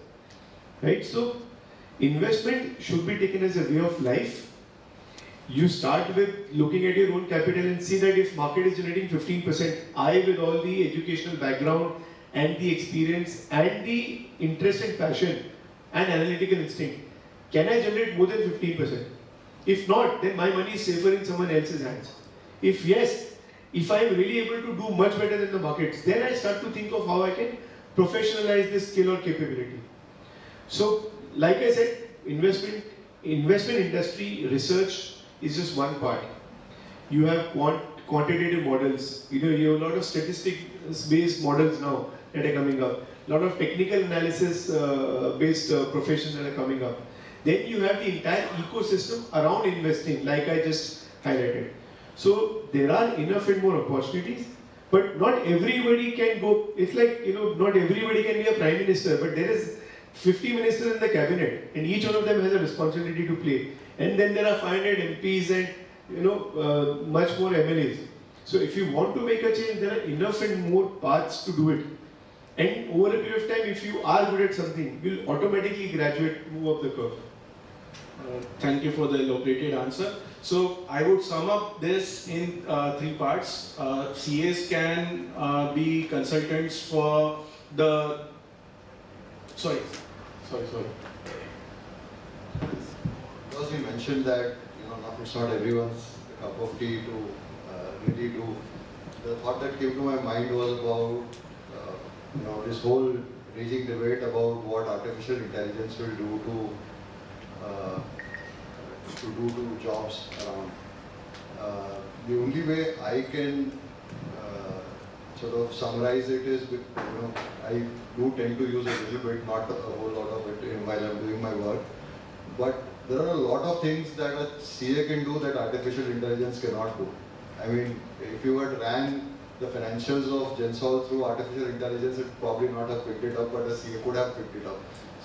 Right? So, investment should be taken as a way of life. You start with looking at your own capital and see that if market is generating 15%, I with all the educational background and the experience and the interest and passion and analytical instinct, can I generate more than 15%? If not, then my money is safer in someone else's hands. If yes, if I am really able to do much better than the markets, then I start to think of how I can professionalize this skill or capability. So, like I said, investment industry research is just one part. You have quantitative models. You have a lot of statistics-based models now that are coming up. A lot of technical analysis-based professions that are coming up. Then you have the entire ecosystem around investing, like I just highlighted. So there are enough and more opportunities, but not everybody can go. It's like, not everybody can be a prime minister, but there is 50 ministers in the cabinet, and each one of them has a responsibility to play. And then there are 500 MPs and much more MLAs. So if you want to make a change, there are enough and more paths to do it. And over a period of time, if you are good at something, you'll automatically move up the curve. Thank you for the elaborated answer. So I would sum up this in 3 parts. CAs can be consultants for the. Sorry. Because you mentioned that it's not everyone's cup of tea to really do. The thought that came to my mind was about this whole raging debate about what artificial intelligence will do to jobs around. The only way I can sort of summarize it is with, I do tend to use a little bit, not a whole lot of it while I'm doing my work, but there are a lot of things that a CA can do that artificial intelligence cannot do. I mean, if you had ran the financials of Gensol through artificial intelligence, it probably not have picked it up, but a CA could have picked it up.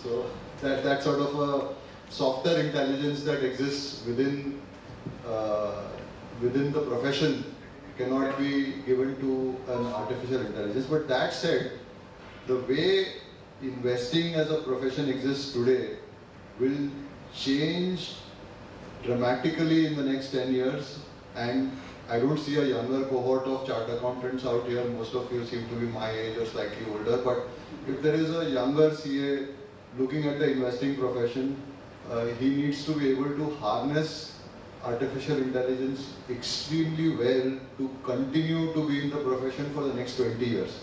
So that sort of a softer intelligence that exists within the profession cannot be given to an artificial intelligence. But that said, the way investing as a profession exists today will change dramatically in the next 10 years, and I don't see a younger cohort of chartered accountants out here. Most of you seem to be my age or slightly older, but if there is a younger CA looking at the investing profession, he needs to be able to harness artificial intelligence extremely well to continue to be in the profession for the next 20 years.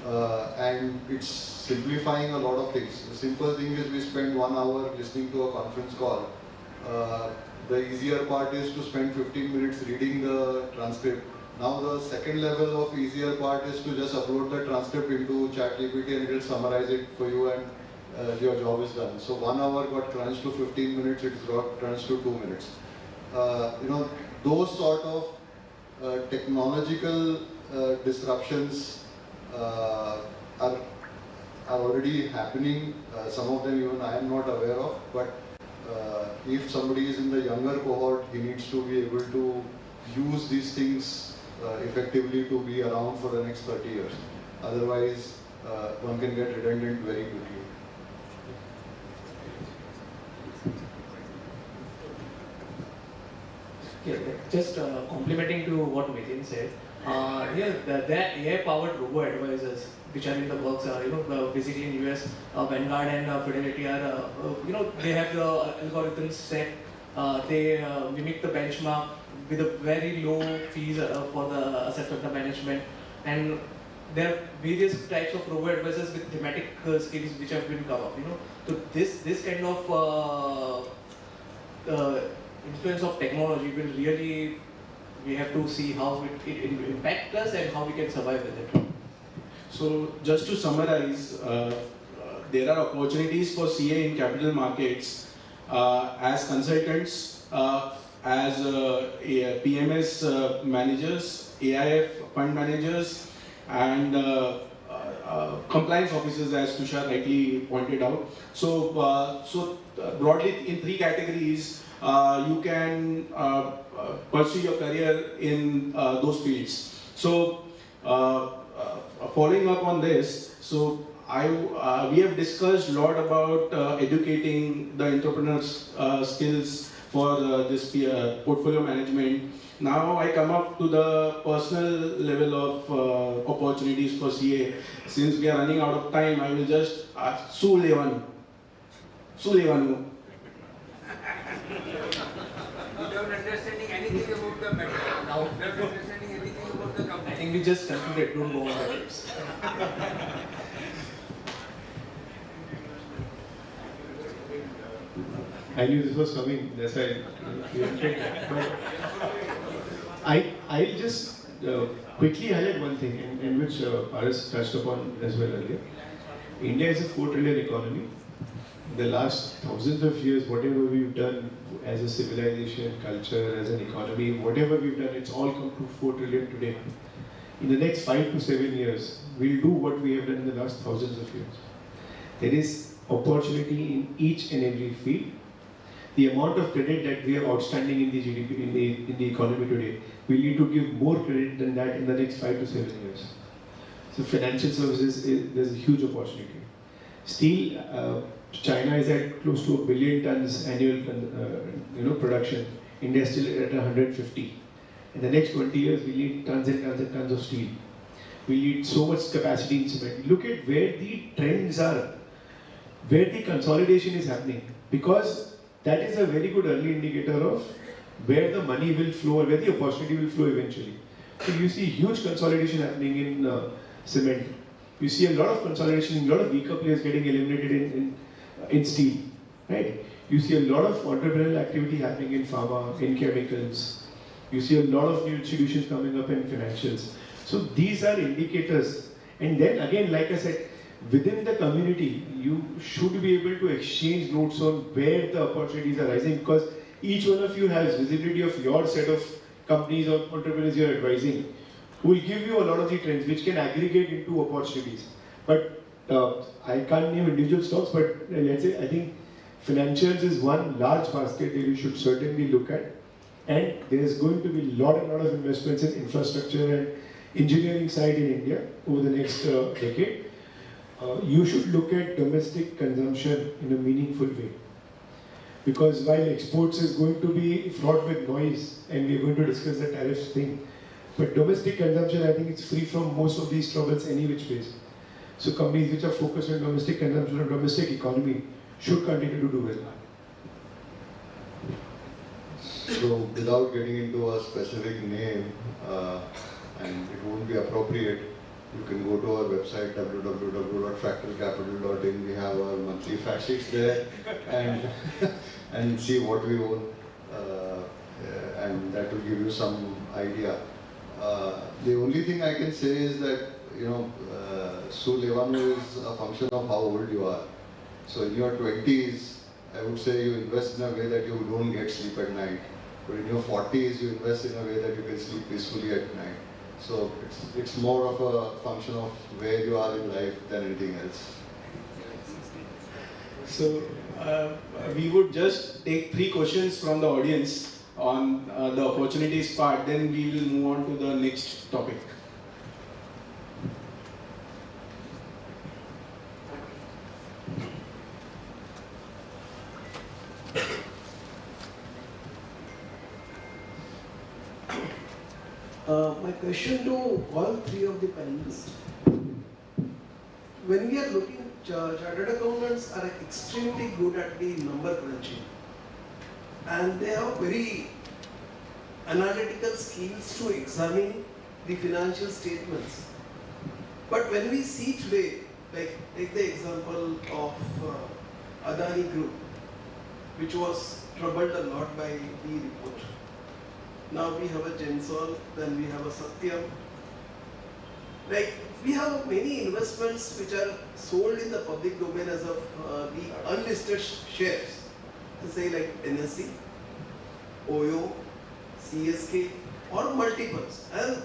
and it's simplifying a lot of things. The simple thing is we spend 1 hour listening to a conference call. The easier part is to spend 15 minutes reading the transcript. Now the second level of easier part is to just upload the transcript into ChatGPT and it will summarize it for you, and your job is done. So 1 hour got crunched to 15 minutes, it's got crunched to 2 minutes. Those sort of technological disruptions are already happening. Some of them even I am not aware of, but if somebody is in the younger cohort, he needs to be able to use these things effectively to be around for the next 30 years. Otherwise, one can get redundant very quickly. Yeah, just complementing to what Miten said, the AI-powered robo-advisors which are in the works, basically in US, Vanguard and Fidelity are, they have the algorithms set, they mimic the benchmark with a very low fees for the asset under management, and there are various types of robo-advisors with thematic skills which have been covered, So this kind of influence of technology will really, we have to see how it impacts us and how we can survive with it. So just to summarize, there are opportunities for CA in capital markets as consultants, as PMS managers, AIF fund managers, and compliance officers, as Tushar rightly pointed out. So broadly in 3 categories, you can pursue your career in those fields. So following up on this, so we have discussed a lot about educating the entrepreneurs' skills for this portfolio management. Now I come up to the personal level of opportunities for CA. Since we are running out of time, I will just ask Sulevanu. Without understanding anything about the matter, without understanding anything about the company. I think we just concluded, don't go on the tips. I knew this was coming, that's why I'll just quickly highlight one thing in which Paras touched upon as well earlier. India is a 4 trillion economy. The last thousands of years, whatever we've done as a civilization, culture, as an economy, whatever we've done, it's all come to 4 trillion today. In the next 5 to 7 years, we'll do what we have done in the last thousands of years. There is opportunity in each and every field. The amount of credit that we are outstanding in the GDP, in the economy today, we need to give more credit than that in the next 5 to 7 years. So financial services, there's a huge opportunity. Steel, China is at close to 1 billion tons annual production. India is still at 150. In the next 20 years, we need tons and tons and tons of steel. We need so much capacity in cement. Look at where the trends are, where the consolidation is happening, because that is a very good early indicator of where the money will flow or where the opportunity will flow eventually. So you see huge consolidation happening in cement. You see a lot of consolidation, a lot of weaker players getting eliminated in steel, right? You see a lot of entrepreneurial activity happening in pharma, in chemicals. You see a lot of new institutions coming up in financials. So these are indicators. And then again, like I said, within the community, you should be able to exchange notes on where the opportunities are rising, because each one of you has visibility of your set of companies or entrepreneurs you're advising, who will give you a lot of the trends which can aggregate into opportunities. But I can't name individual stocks, but let's say I think financials is one large basket that you should certainly look at. And there's going to be a lot of investments in infrastructure and engineering side in India over the next decade. You should look at domestic consumption in a meaningful way. Because while exports is going to be fraught with noise, and we're going to discuss the tariffs thing, but domestic consumption, I think it's free from most of these troubles any which ways. So companies which are focused on domestic consumption and domestic economy should continue to do well. So without getting into a specific name, and it won't be appropriate, You can go to our website www.fractalcapital.in. We have our monthly fact sheets there and and see what we own, and that will give you some idea. The only thing I can say is that Su Levanu is a function of how old you are. So in your 20s, I would say you invest in a way that you don't get sleep at night. But in your 40s, you invest in a way that you can sleep peacefully at night. So it's more of a function of where you are in life than anything else. So we would just take 3 questions from the audience on the opportunities part, then we will move on to the next topic. My question to all 3 of the panelists. When we are looking, chartered accountants are extremely good at the number crunching. And they have very analytical skills to examine the financial statements. But when we see today, like take the example of Adani Group, which was troubled a lot by the report. Now we have a Gensol, then we have a Satyam. Like we have many investments which are sold in the public domain as of the unlisted shares. Say like NSC, OYO, CSK or multiples. And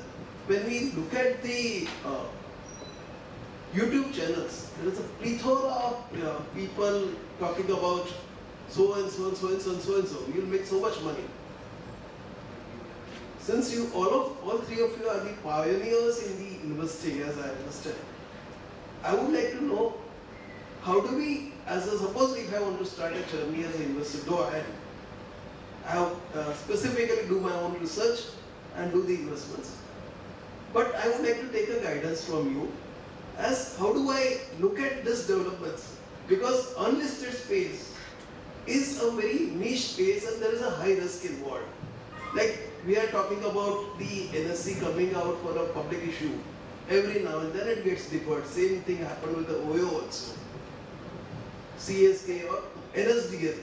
when we look at the YouTube channels, there is a plethora of people talking about so and so and so and so and so and so. You'll make so much money. Since you all 3 of you are the pioneers in the investing, as I understand, I would like to know how do we, suppose if I want to start a journey as an investor, though I have specifically do my own research and do the investments, but I would like to take a guidance from you as how do I look at this developments, because unlisted space is a very niche space and there is a high risk involved. Like we are talking about the NSC coming out for a public issue. Every now and then it gets deferred. Same thing happened with the OYO also. CSK or NSDL.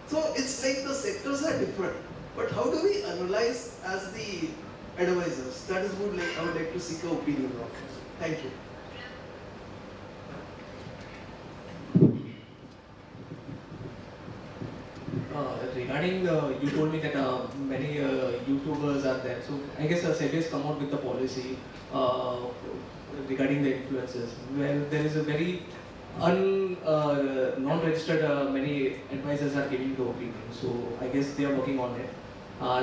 So it's like the sectors are different. But how do we analyze as the advisors? That is what I would like to seek your opinion on. Thank you. Regarding, you told me that many YouTubers are there. So I guess SEBI has come out with the policy regarding the influencers. Well, there is a very non-registered, many advisors are giving the opinion. So I guess they are working on it.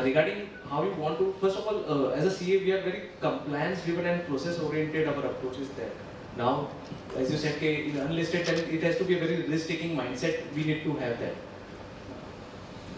Regarding how you want to, first of all, as a CA, we are very compliance-driven and process-oriented. Our approach is there. Now, as you said, in unlisted, it has to be a very risk-taking mindset. We need to have that.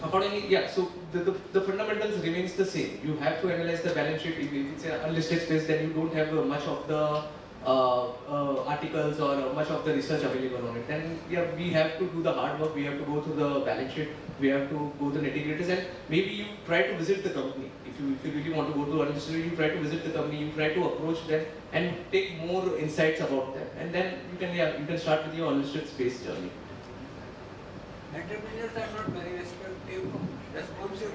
Accordingly, yeah, so the fundamentals remains the same. You have to analyze the balance sheet. If it's an unlisted space, then you don't have much of the articles or much of the research available on it. Then yeah, we have to do the hard work. We have to go through the balance sheet. We have to go to the nitty-gritties, and maybe you try to visit the company. If you really want to go to unlisted, you try to visit the company. You try to approach them and take more insights about them, and then you can start with your unlisted space journey. Entrepreneurs are not very responsive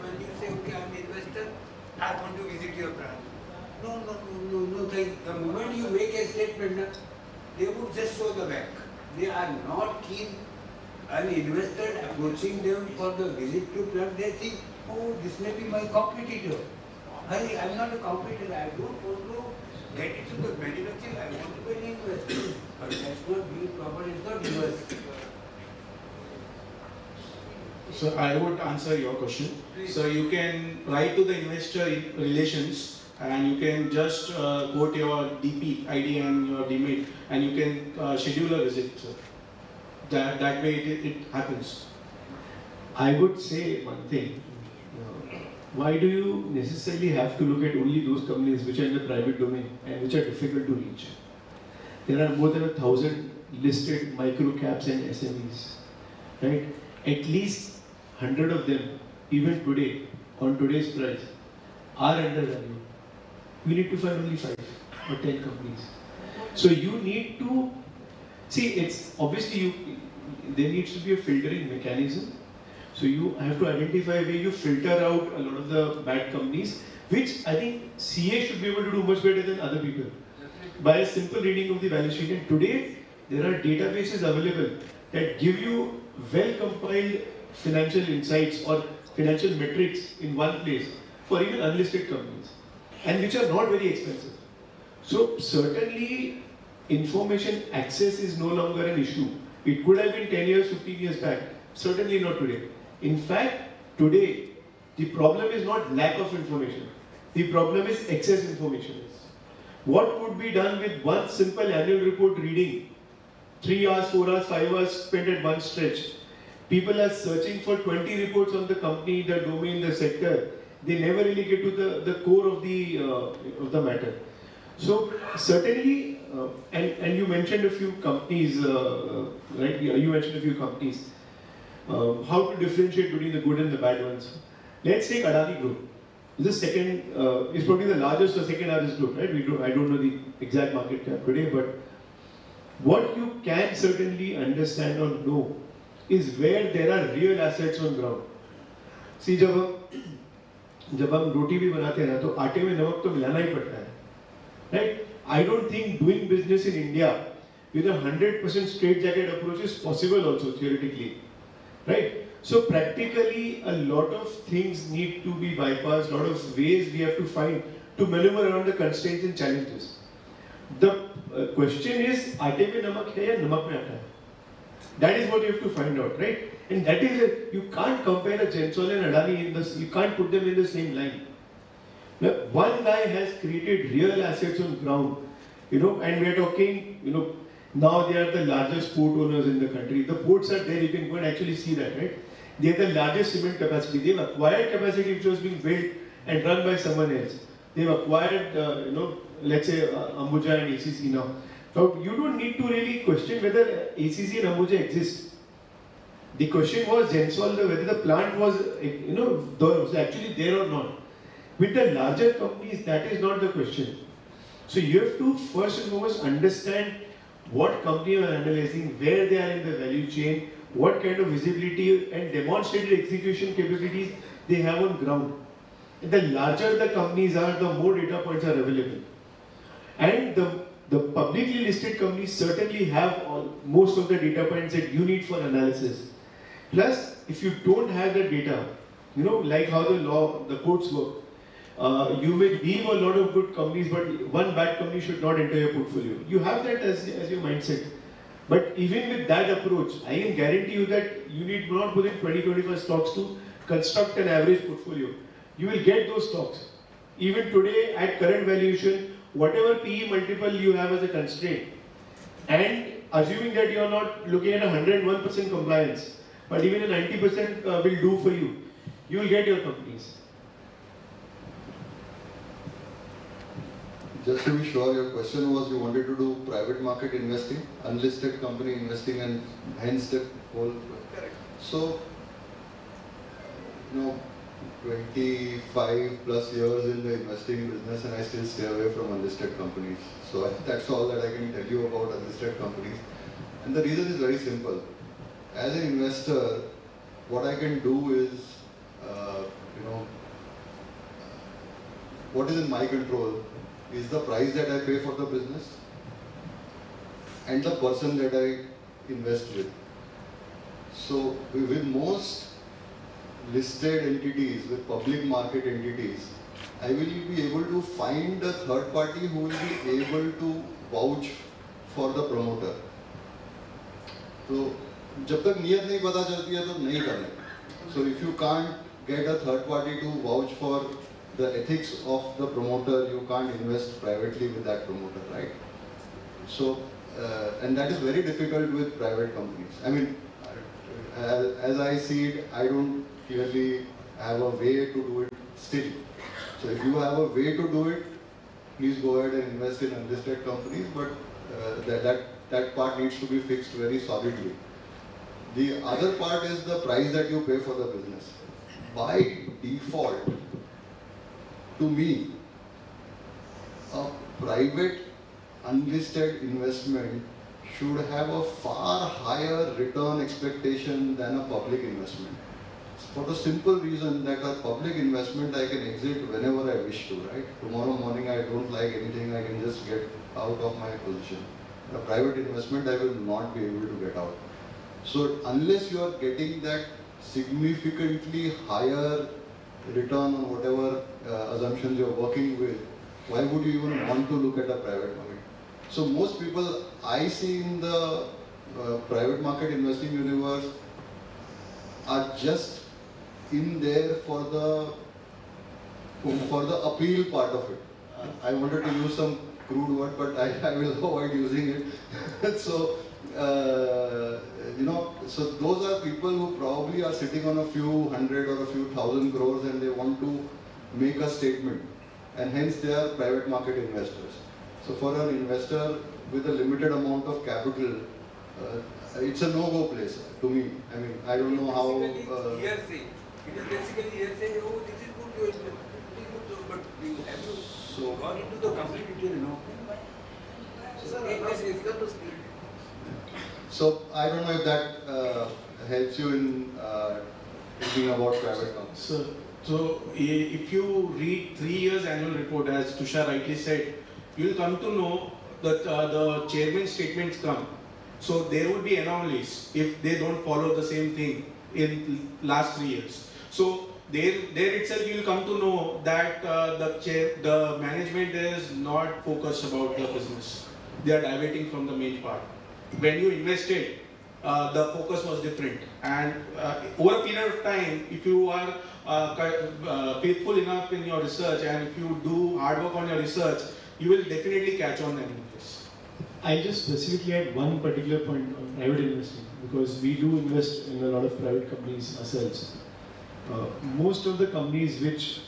when you say, okay, I'm an investor, I want to visit your branch. No. The moment you make a statement, they would just show the bank. They are not keen. An investor approaching them for the visit to plant, they think, oh, this may be my competitor. I'm not a competitor. I don't want to get into the manufacturing. I want to be an investor. But that's not being proper. It's not yours. So I would answer your question. Please. So you can write to the investor relations and you can just quote your DP ID and your DMIT and you can schedule a visit. So that way it happens. I would say one thing. Why do you necessarily have to look at only those companies which are in the private domain and which are difficult to reach? There are more than 1,000 listed micro caps and SMEs, right? At least 100 of them, even today, on today's price, are undervalued. We need to find only 5. or 10 companies. So you need to see, it's obviously there needs to be a filtering mechanism. So you have to identify where you filter out a lot of the bad companies, which I think CA should be able to do much better than other people by a simple reading of the balance sheet. And today there are databases available that give you well compiled financial insights or financial metrics in one place for even unlisted companies, and which are not very expensive. So certainly information access is no longer an issue. It could have been 10 years, 15 years back. Certainly not today. In fact, today, the problem is not lack of information. The problem is excess information. What could be done with one simple annual report reading? 3 hours, 4 hours, 5 hours spent at one stretch. People are searching for 20 reports on the company, the domain, the sector. They never really get to the core of the matter. So certainly, and you mentioned a few companies, right? You mentioned a few companies. How to differentiate between the good and the bad ones. Let's take Adani Group. It's the second, it's probably the largest or second largest group, right? I don't know the exact market cap today, but what you can certainly understand or know is where there are real assets on ground. See, जब हम रोटी भी बनाते हैं ना, तो आटे में नमक तो मिलाना ही पड़ता है, right? I don't think doing business in India with a 100% straightjacket approach is possible also theoretically, right? So practically a lot of things need to be bypassed, a lot of ways we have to find to maneuver around the constraints and challenges. The question is, आटे में नमक है या नमक में आटा है? That is what you have to find out, right? And that is you can't compare a Gensol and Adani in this. You can't put them in the same line. Now, one guy has created real assets on ground, and we're talking, now they are the largest port owners in the country. The ports are there, you can go and actually see that, right? They are the largest cement capacity. They've acquired capacity which was being built and run by someone else. They've acquired, let's say Ambuja and ACC now. Now, you don't need to really question whether ACC and Ambuja exist. The question was Gensol, whether the plant was, was actually there or not. With the larger companies, that is not the question. So you have to first and foremost understand what company you are analyzing, where they are in the value chain, what kind of visibility and demonstrated execution capabilities they have on ground. And the larger the companies are, the more data points are available. And the publicly listed companies certainly have most of the data points that you need for analysis. Plus, if you don't have the data, like how the courts work, you may leave a lot of good companies, but one bad company should not enter your portfolio. You have that as your mindset. But even with that approach, I can guarantee you that you need not more than 20-25 stocks to construct an average portfolio. You will get those stocks. Even today, at current valuation, whatever PE multiple you have as a constraint, and assuming that you are not looking at 101% compliance, but even a 90% will do for you, you will get your companies. Just to be sure, your question was you wanted to do private market investing, unlisted company investing, and hence the whole. Correct. So, 25 plus years in the investing business, and I still stay away from unlisted companies. So that's all that I can tell you about unlisted companies. And the reason is very simple. As an investor, what I can do is, what is in my control is the price that I pay for the business and the person that I invest with. So with most listed entities, with public market entities, I will be able to find a third party who will be able to vouch for the promoter. So जब तक नियत नहीं पता चलती है तो नहीं करना. So if you can't get a third party to vouch for the ethics of the promoter, you can't invest privately with that promoter, right? So, and that is very difficult with private companies. I mean, as I see it, I don't clearly have a way to do it still. So if you have a way to do it, please go ahead and invest in unlisted companies, but that part needs to be fixed very solidly. The other part is the price that you pay for the business. By default, to me, private unlisted investment should have a far higher return expectation than a public investment. For the simple reason that a public investment I can exit whenever I wish to, right? Tomorrow morning I don't like anything, I can just get out of my position. A private investment I will not be able to get out. So unless you are getting that significantly higher return on whatever assumptions you are working with, why would you even want to look at a private market? So most people I see in the private market investing universe are just in there for the appeal part of it. I wanted to use some crude word, but I will avoid using it. So so those are people who probably are sitting on a few hundred or a few thousand crores and they want to make a statement, and hence they are private market investors. So for an investor with a limited amount of capital, it's a no-go place to me. I mean, I don't know how. Hearsay. It is basically hearsay. Oh, this is good to invest. This is good to, but you have to go into the complete detail, no? So I don't know if that helps you in thinking about private companies. So if you read 3 years annual report, as Tushar rightly said, you will come to know that the chairman's statements come. So there would be anomalies if they don't follow the same thing in last 3 years. So there itself you will come to know that the management is not focused about the business. They are diverting from the main part. When you invested, the focus was different, and over a period of time, if you are faithful enough in your research and if you do hard work on your research, you will definitely catch on them. I just specifically had one particular point on private investing, because we do invest in a lot of private companies ourselves. Most of the companies which,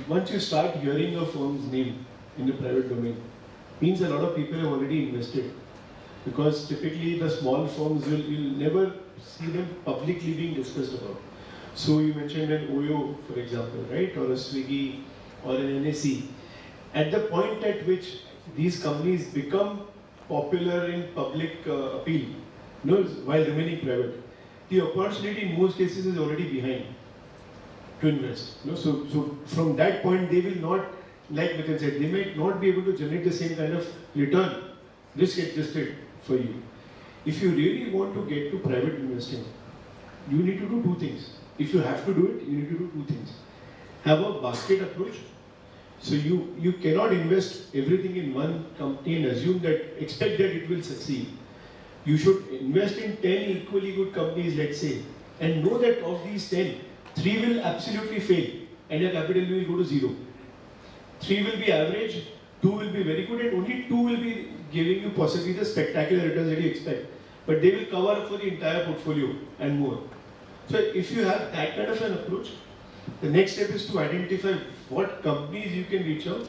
once you start hearing a firm's name in the private domain, means a lot of people have already invested. Because typically the small firms you'll never see them publicly being discussed about. So you mentioned an OYO, for example, right? Or a Swiggy or an NAC. At the point at which these companies become popular in public appeal, while remaining private, the opportunity in most cases is already behind to invest. So from that point, they will not, like Miten said, they might not be able to generate the same kind of return, risk adjusted, for you. If you really want to get to private investing, you need to do two things. If you have to do it, you need to do two things. Have a basket approach. So you cannot invest everything in one company and assume that, expect that it will succeed. You should invest in 10 equally good companies, let's say, and know that of these 10, 3 will absolutely fail and your capital will go to zero. 3 will be average, 2 will be very good, and only 2 will be giving you possibly the spectacular returns that you expect. But they will cover for the entire portfolio and more. So if you have that kind of an approach, the next step is to identify what companies you can reach out.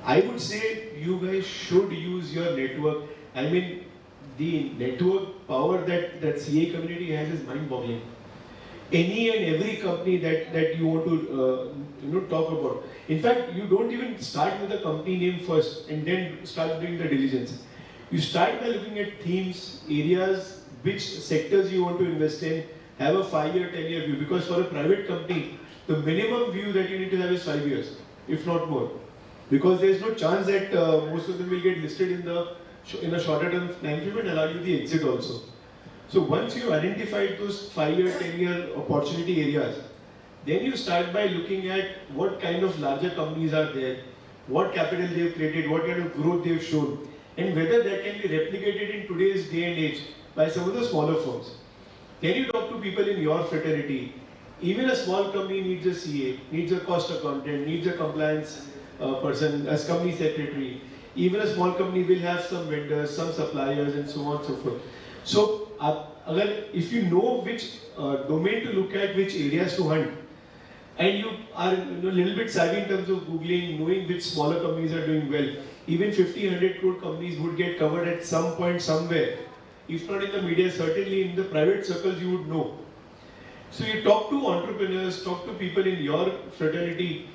I would say you guys should use your network. I mean, the network power that CA community has is mind-boggling. Any and every company that you want to talk about. In fact, you don't even start with the company name first and then start doing the diligence. You start by looking at themes, areas, which sectors you want to invest in, have a 5-year, 10-year view. Because for a private company, the minimum view that you need to have is 5 years, if not more. Because there is no chance that most of them will get listed in a shorter term time frame and allow you the exit also. So once you identified those 5-year, 10-year opportunity areas, then you start by looking at what kind of larger companies are there, what capital they've created, what kind of growth they've shown, and whether that can be replicated in today's day and age by some of the smaller firms. Then you talk to people in your fraternity. Even a small company needs a CA, needs a cost accountant, needs a compliance person as company secretary. Even a small company will have some vendors, some suppliers, and so on and so forth. So, if you know which domain to look at, which areas to hunt, and you are a little bit savvy in terms of Googling, knowing which smaller companies are doing well, even 50, 100 crore companies would get covered at some point somewhere. If not in the media, certainly in the private circles you would know. So you talk to entrepreneurs, talk to people in your fraternity,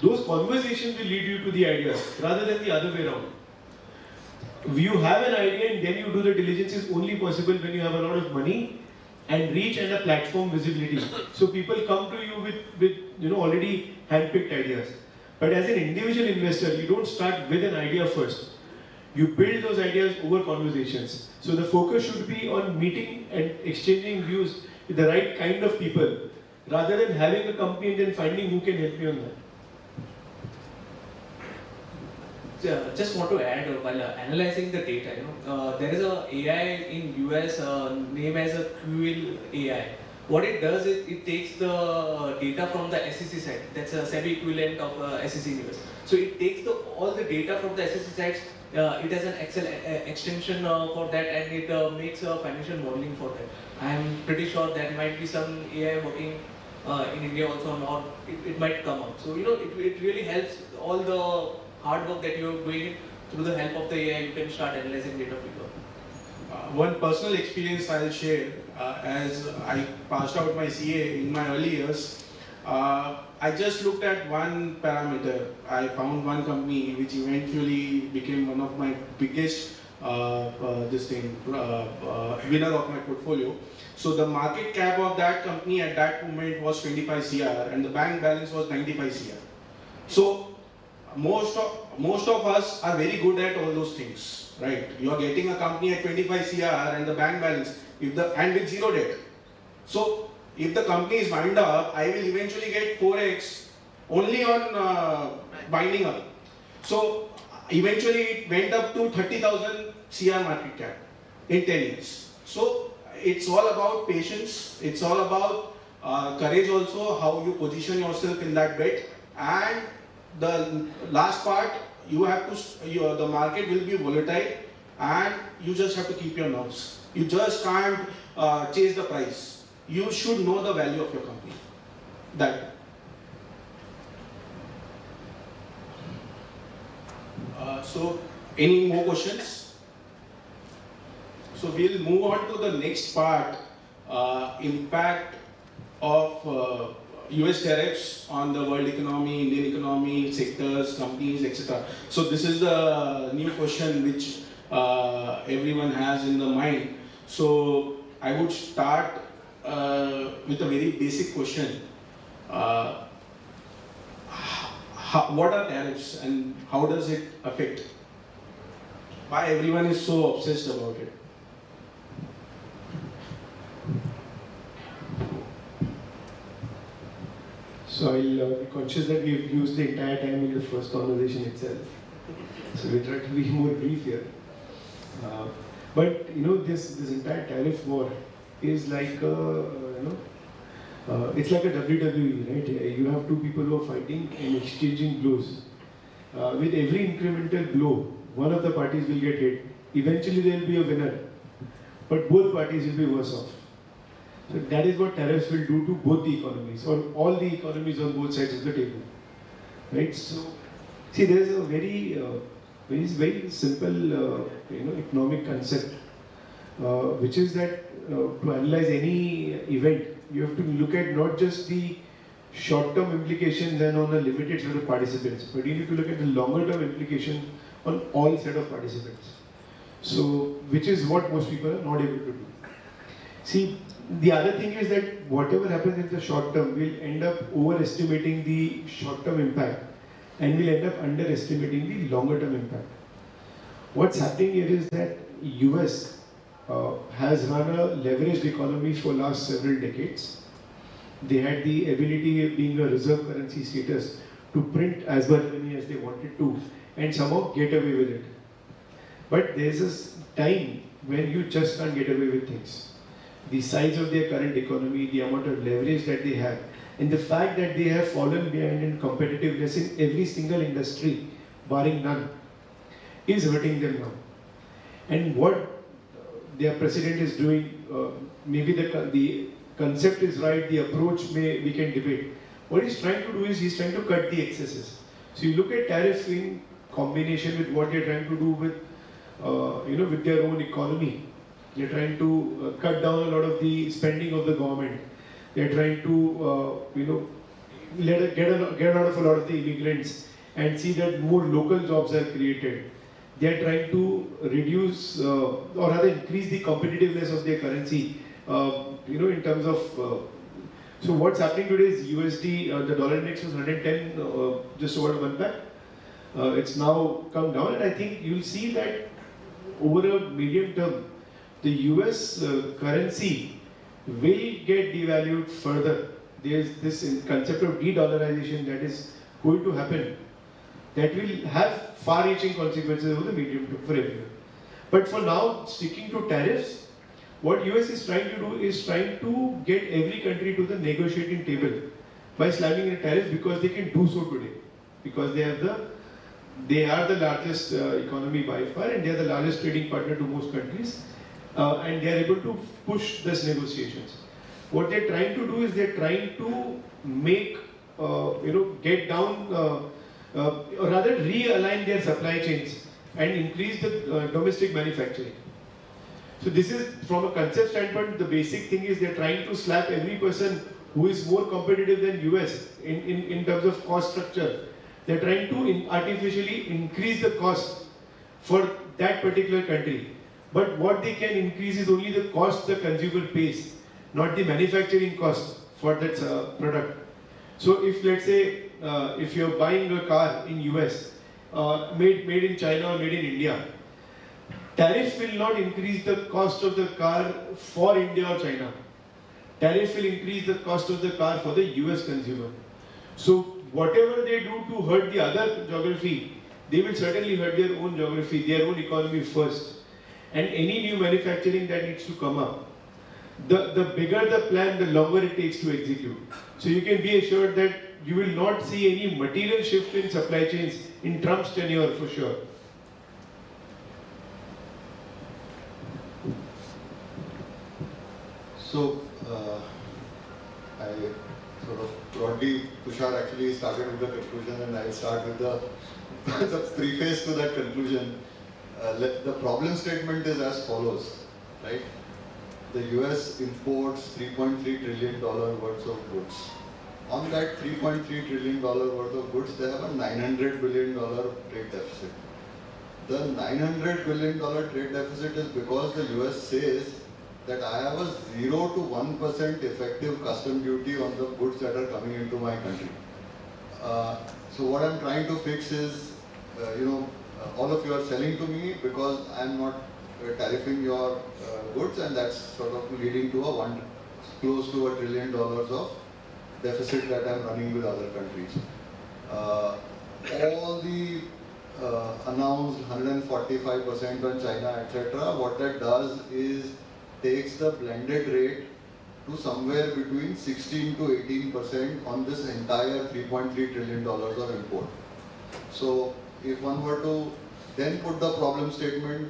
Those conversations will lead you to the ideas rather than the other way around. You have an idea and then you do the diligence is only possible when you have a lot of money and reach and a platform visibility. So people come to you with already hand-picked ideas. But as an individual investor, you don't start with an idea first. You build those ideas over conversations. So the focus should be on meeting and exchanging views with the right kind of people, rather than having a company and then finding who can help you on that. Just want to add, while analyzing the data, there is a AI in US named as a QL AI. What it does is it takes the data from the SEC side. That's a semi-equivalent of SEC in US. So it takes all the data from the SEC sides. It has an Excel extension for that, and it makes a financial modeling for that. I am pretty sure there might be some AI working in India also, or it might come up. So it really helps all the hard work that you're doing through the help of the AI. You can start analyzing data quicker. One personal experience I'll share, as I passed out my CA in my early years, I just looked at one parameter. I found one company which eventually became one of my biggest winner of my portfolio. So the market cap of that company at that moment was 25 CR and the bank balance was 95 CR. So most of us are very good at all those things, right? You are getting a company at 25 CR and the bank balance, and with zero debt. So if the company is wind up, I will eventually get 4x only on winding up. So eventually it went up to 30,000 CR market cap in 10 years. So it's all about patience. It's all about courage also, how you position yourself in that bet. And the last part, you have to, the market will be volatile and you just have to keep your nerves. You just can't chase the price. You should know the value of your company. That. So, any more questions? So, we'll move on to the next part, impact of US tariffs on the world economy, Indian economy, sectors, companies, etc. So this is the new question which everyone has in the mind. So I would start with a very basic question. What are tariffs and how does it affect? Why everyone is so obsessed about it? So I'll be conscious that we've used the entire time in the first conversation itself. So we'll try to be more brief here. But this entire tariff war is like it's like a WWE, right? You have two people who are fighting and exchanging blows. With every incremental blow, one of the parties will get hit. Eventually there will be a winner, but both parties will be worse off. So that is what tariffs will do to both the economies, or all the economies on both sides of the table, right? So, see, there is a very simple, economic concept, which is that to analyze any event, you have to look at not just the short-term implications and on a limited set of participants, but you need to look at the longer-term implications on all set of participants. So, which is what most people are not able to do. See, the other thing is that whatever happens in the short term will end up overestimating the short term impact and will end up underestimating the longer term impact. What's happening here is that US has run a leveraged economy for last several decades. They had the ability of being a reserve currency status to print as much money as they wanted to and somehow get away with it. But there's a time when you just can't get away with things. The size of their current economy, the amount of leverage that they have, and the fact that they have fallen behind in competitiveness in every single industry, barring none, is hurting them now. And what their president is doing, maybe the concept is right, the approach we can debate. What he's trying to do is he's trying to cut the excesses. So you look at tariff in combination with what they're trying to do with, with their own economy. They're trying to cut down a lot of the spending of the government. They're trying to, get out of a lot of the immigrants and see that more local jobs are created. They are trying to reduce or rather increase the competitiveness of their currency. In terms of so what's happening today is USD, the dollar index was 110 just over a month back. It's now come down, and I think you'll see that over a medium term, the US currency will get devalued further. There's this concept of de-dollarization that is going to happen that will have far-reaching consequences over the medium term for everyone. But for now, sticking to tariffs, what US is trying to do is trying to get every country to the negotiating table by slamming the tariffs because they can do so today. Because they are the largest economy by far, and they are the largest trading partner to most countries, and they are able to push these negotiations. What they're trying to do is they're trying to make, get down, or rather realign their supply chains and increase the domestic manufacturing. So this is, from a concept standpoint, the basic thing is they're trying to slap every person who is more competitive than US in terms of cost structure. They're trying to artificially increase the cost for that particular country. But what they can increase is only the cost the consumer pays, not the manufacturing cost for that product. So if, let's say, if you're buying a car in US, made in China or made in India, tariff will not increase the cost of the car for India or China. Tariff will increase the cost of the car for the US consumer. So whatever they do to hurt the other geography, they will certainly hurt their own geography, their own economy first. And any new manufacturing that needs to come up, the bigger the plan, the longer it takes to execute. So you can be assured that you will not see any material shift in supply chains in Trump's tenure for sure. So, I sort of broadly, Tushar actually started with the conclusion, and I'll start with the preface to that conclusion. The problem statement is as follows, right? The US imports $3.3 trillion worth of goods. On that $3.3 trillion worth of goods, they have a $900 billion trade deficit. The $900 billion trade deficit is because the US says that I have a 0 to 1% effective custom duty on the goods that are coming into my country. So what I'm trying to fix is, all of you are selling to me because I'm not tariffing your goods, and that's sort of leading to close to $1 trillion of deficit that I'm running with other countries. All the announced 145% on China, etc., what that does is takes the blended rate to somewhere between 16 to 18% on this entire $3.3 trillion of import. So if one were to then put the problem statement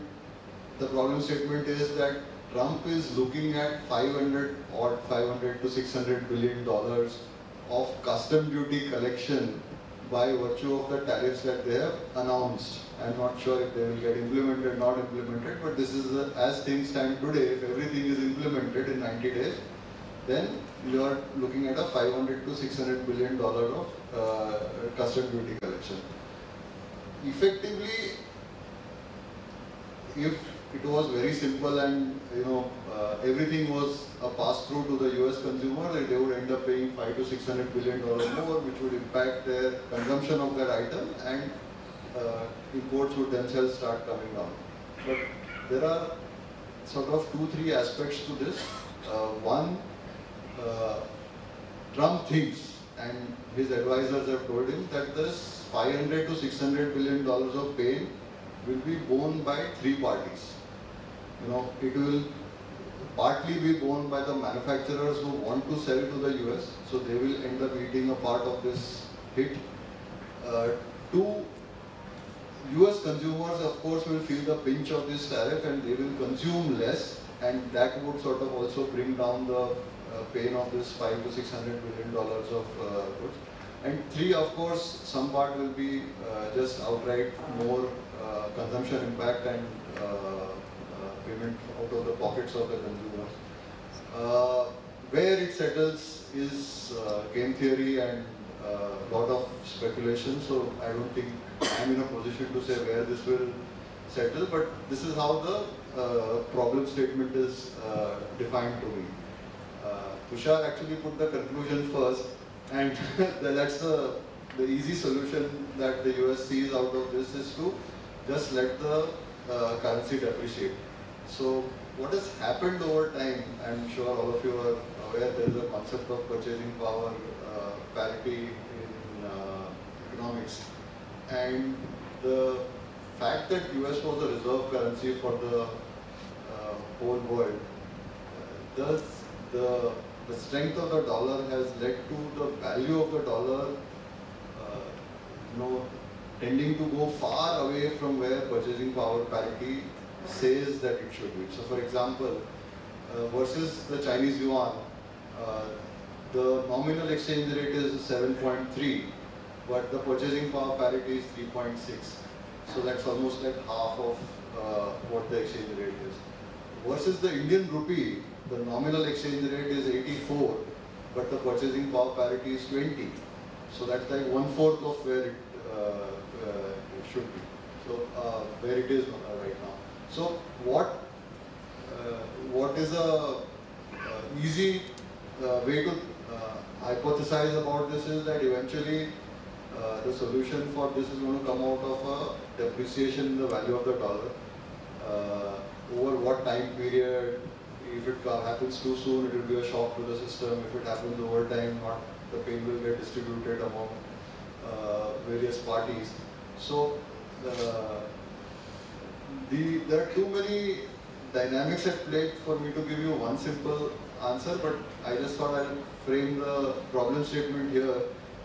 is that Trump is looking at 500 to $600 billion of custom duty collection by virtue of the tariffs that they have announced. I'm not sure if they will get implemented or not implemented, but this is as things stand today. If everything is implemented in 90 days, then you are looking at a $500 to $600 billion of custom duty collection. Effectively, if it was very simple and everything was a pass-through to the US consumer, they would end up paying $500 to $600 billion more, which would impact their consumption of that item, and imports would themselves start coming down. But there are sort of 2-3 aspects to this. One, Trump thinks, and his advisors have told him, that this $500 to $600 billion of pain will be borne by 3 parties. It will partly be borne by the manufacturers who want to sell to the US, so they will end up eating a part of this hit. 2, US consumers, of course, will feel the pinch of this tariff and they will consume less, and that would sort of also bring down the pain of this $500 to $600 billion of goods. And 3, of course, some part will be just outright more consumption impact and payment out of the pockets of the consumers. Where it settles is game theory, and lot of speculation, so I don't think I'm in a position to say where this will settle, but this is how the problem statement is defined to me. Tushar actually put the conclusion first, and that's the easy solution that the US sees out of this is to just let the currency depreciate. So what has happened over time, I'm sure all of you are aware there is a concept of purchasing power parity in economics, and the fact that US was a reserve currency for the whole world, does the strength of the dollar has led to the value of the dollar tending to go far away from where purchasing power parity says that it should be. So for example, versus the Chinese yuan, the nominal exchange rate is 7.3, but the purchasing power parity is 3.6. So that's almost like half of what the exchange rate is. Versus the Indian rupee, the nominal exchange rate is 84, but the purchasing power parity is 20. So that's like 1/4 of where it should be. So where it is right now. So what is a easy way to hypothesize about this is that eventually the solution for this is going to come out of a depreciation in the value of the dollar. Over what time period? If it happens too soon, it will be a shock to the system. If it happens over time, the pain will get distributed among various parties. So there are too many dynamics at play for me to give you one simple answer, but I just thought I'll frame the problem statement here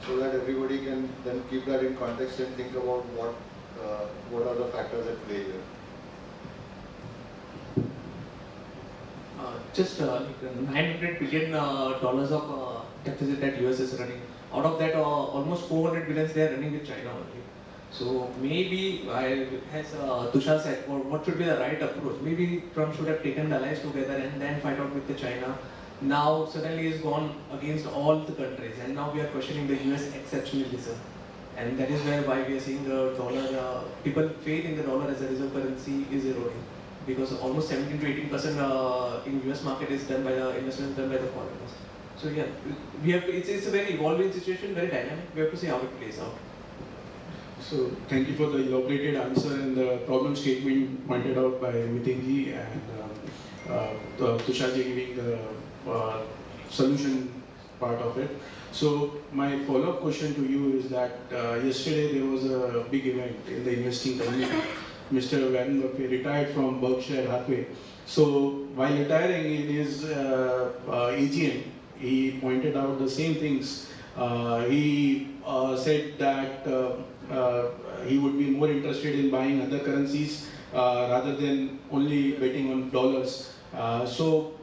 so that everybody can then keep that in context and think about what are the factors at play here. Just like $900 billion of deficit that US is running. Out of that, almost 400 billion they are running with China only. So maybe, as Tushar said, what should be the right approach? Maybe Trump should have taken the allies together and then fight out with the China. Now suddenly he's gone against all the countries, and now we are questioning the US exceptionalism. And that is why we are seeing the dollar, people faith in the dollar as a reserve currency is eroding. Because almost 17 to 18% in US market is done by the investments done by the foreigners. So yeah, we have to, it's a very evolving situation, very dynamic. We have to see how it plays out. So thank you for the elaborated answer and the problem statement pointed out by Miten and Tushar giving the solution part of it. So my follow-up question to you is that yesterday there was a big event in the investing community. Mr. Warren Buffett retired from Berkshire Hathaway. So while retiring in his AGM, he pointed out the same things. He said that he would be more interested in buying other currencies rather than only betting on dollars. So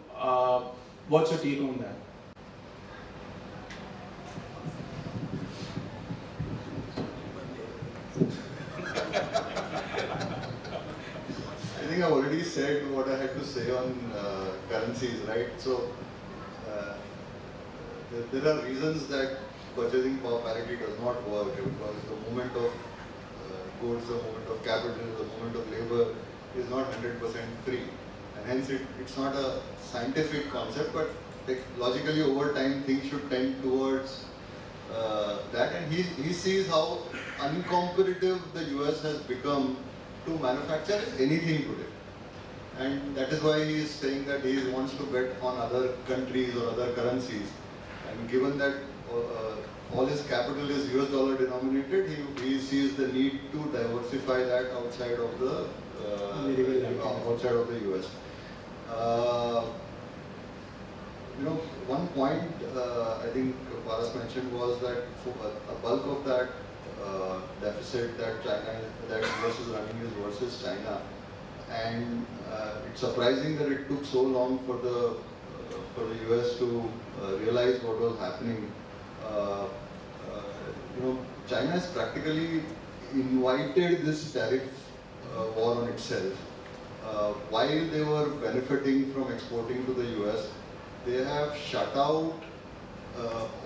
what's your take on that? I think I've already said what I had to say on currencies, right? So there are reasons that purchasing power parity does not work because the movement of goods, the movement of capital, the movement of labor is not 100% free, and hence it's not a scientific concept, but logically over time things should tend towards that, and he sees how uncompetitive the US has become to manufacture anything today. And that is why he is saying that he wants to bet on other countries or other currencies. And given that all his capital is US dollar denominated, he sees the need to diversify that outside of the US. One point I think Paras mentioned was that a bulk of that deficit that US is running is versus China, and it's surprising that it took so long for the US to realize what was happening. China has practically invited this tariff war on itself. While they were benefiting from exporting to the US, they have shut out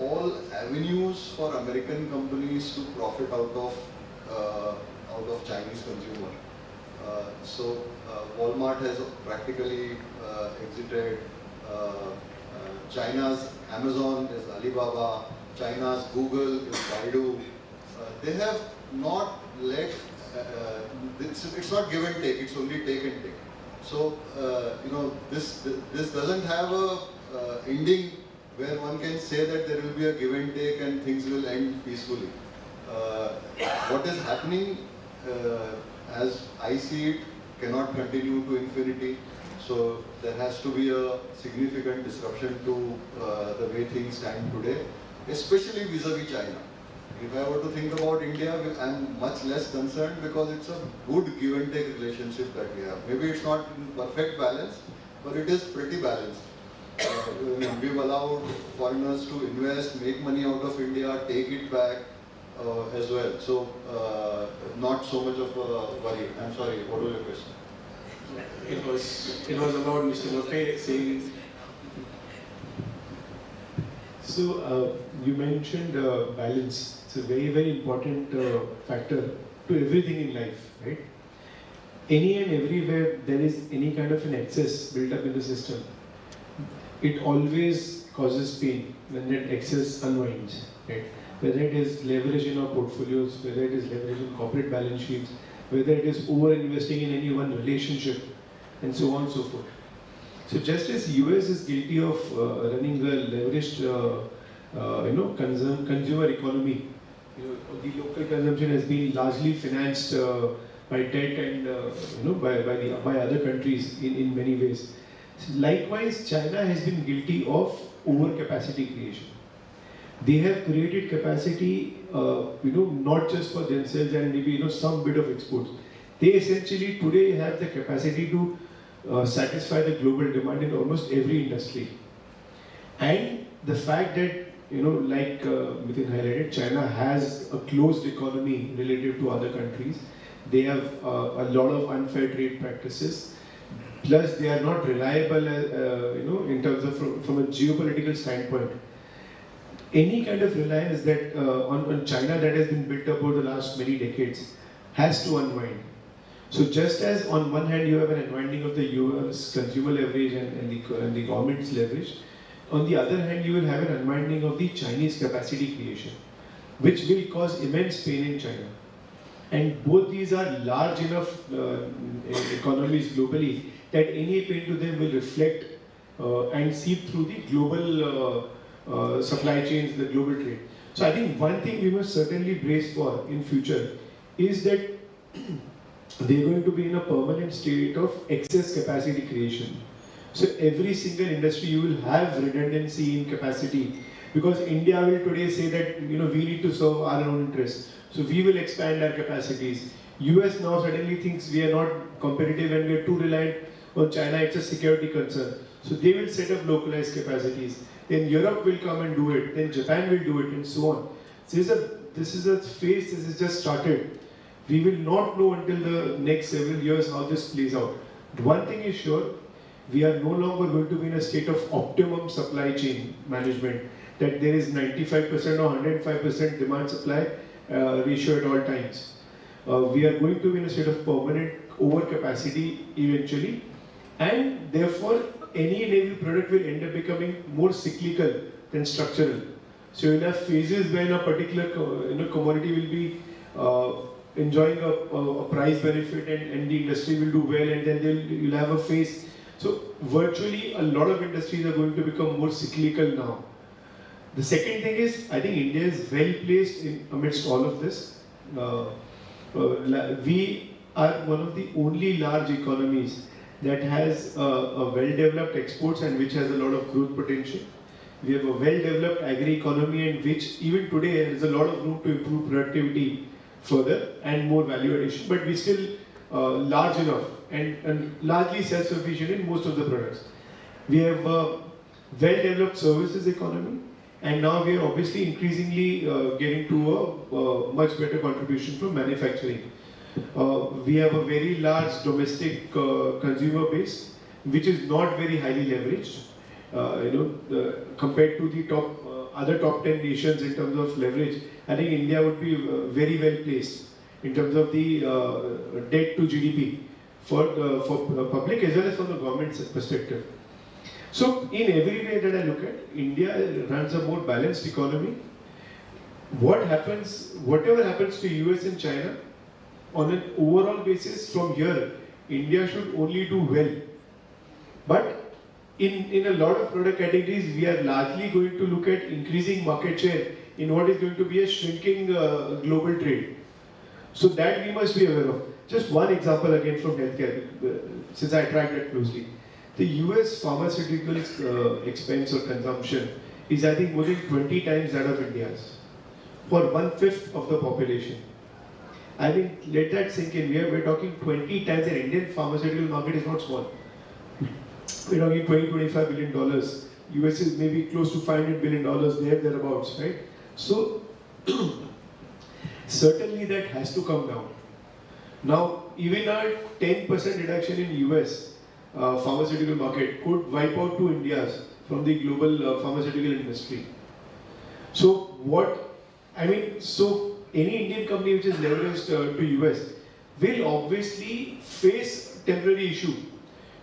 all avenues for American companies to profit out of Chinese consumer. Walmart has practically exited. China's Amazon is Alibaba. China's Google is Baidu. They have not let. It's not give and take. It's only take and take. So this doesn't have a ending where one can say that there will be a give and take and things will end peacefully. What is happening, as I see it, cannot continue to infinity. So there has to be a significant disruption to the way things stand today, especially vis-a-vis China. If I were to think about India, I'm much less concerned because it's a good give and take relationship that we have. Maybe it's not in perfect balance, but it is pretty balanced. We've allowed foreigners to invest, make money out of India, take it back as well. So not so much of a worry. I'm sorry, what was your question? It was about Mr. Lofe saying. So you mentioned balance. It's a very, very important factor to everything in life, right? Any and everywhere there is any kind of an excess built up in the system, it always causes pain when that excess unwinds, right? Whether it is leverage in our portfolios, whether it is leverage in corporate balance sheets, whether it is over-investing in any one relationship, and so on and so forth. So just as US is guilty of running a leveraged, consumer economy, the local consumption has been largely financed by debt and by other countries in many ways. Likewise, China has been guilty of overcapacity creation. They have created capacity, not just for themselves and maybe some bit of exports. They essentially today have the capacity to satisfy the global demand in almost every industry. And the fact that like Miten highlighted, China has a closed economy relative to other countries. They have a lot of unfair trade practices. Plus, they are not reliable, in terms of from a geopolitical standpoint. Any kind of reliance that on China that has been built up over the last many decades has to unwind. So just as on one hand you have an unwinding of the US consumer leverage and the government's leverage, on the other hand you will have an unwinding of the Chinese capacity creation, which will cause immense pain in China. And both these are large enough economies globally that any pain to them will reflect and seep through the global supply chains, the global trade. So I think one thing we must certainly brace for in future is that they're going to be in a permanent state of excess capacity creation. So every single industry you will have redundancy in capacity, because India will today say that we need to serve our own interests. So we will expand our capacities. US now suddenly thinks we are not competitive and we are too reliant on China, it's a security concern. So they will set up localized capacities. Then Europe will come and do it, then Japan will do it, and so on. So this is a phase, this has just started. We will not know until the next several years how this plays out. One thing is sure, we are no longer going to be in a state of optimum supply chain management, that there is 95% or 105% demand supply ratio at all times. We are going to be in a state of permanent overcapacity eventually, and therefore any and every product will end up becoming more cyclical than structural. So you'll have phases when a particular commodity will be enjoying a price benefit and the industry will do well, and then you'll have a phase. So virtually a lot of industries are going to become more cyclical now. The second thing is, I think India is well placed amidst all of this. We are one of the only large economies that has a well-developed exports and which has a lot of growth potential. We have a well-developed agri-economy and which even today there is a lot of room to improve productivity further and more value addition, but we're still large enough and largely self-sufficient in most of the products. We have a well-developed services economy, and now we are obviously increasingly getting to a much better contribution from manufacturing. We have a very large domestic consumer base, which is not very highly leveraged, compared to the top other top 10 nations in terms of leverage, I think India would be very well placed in terms of the debt to GDP for public as well as from the government's perspective. So in every way that I look at, India runs a more balanced economy. Whatever happens to US and China, on an overall basis from here, India should only do well. But in a lot of product categories, we are largely going to look at increasing market share in what is going to be a shrinking global trade. So that we must be aware of. Just one example again from healthcare, since I track that closely. The US pharmaceuticals expense or consumption is, I think, more than 20 times that of India's, for 1/5 of the population. I mean, let that sink in. We're talking 20 times. The Indian pharmaceutical market is not small. We're talking $20-25 billion. US is maybe close to $500 billion, thereabouts, right? So, certainly that has to come down. Now, even a 10% reduction in US pharmaceutical market could wipe out to India's from the global pharmaceutical industry. So any Indian company which is leveraged to US will obviously face temporary issue.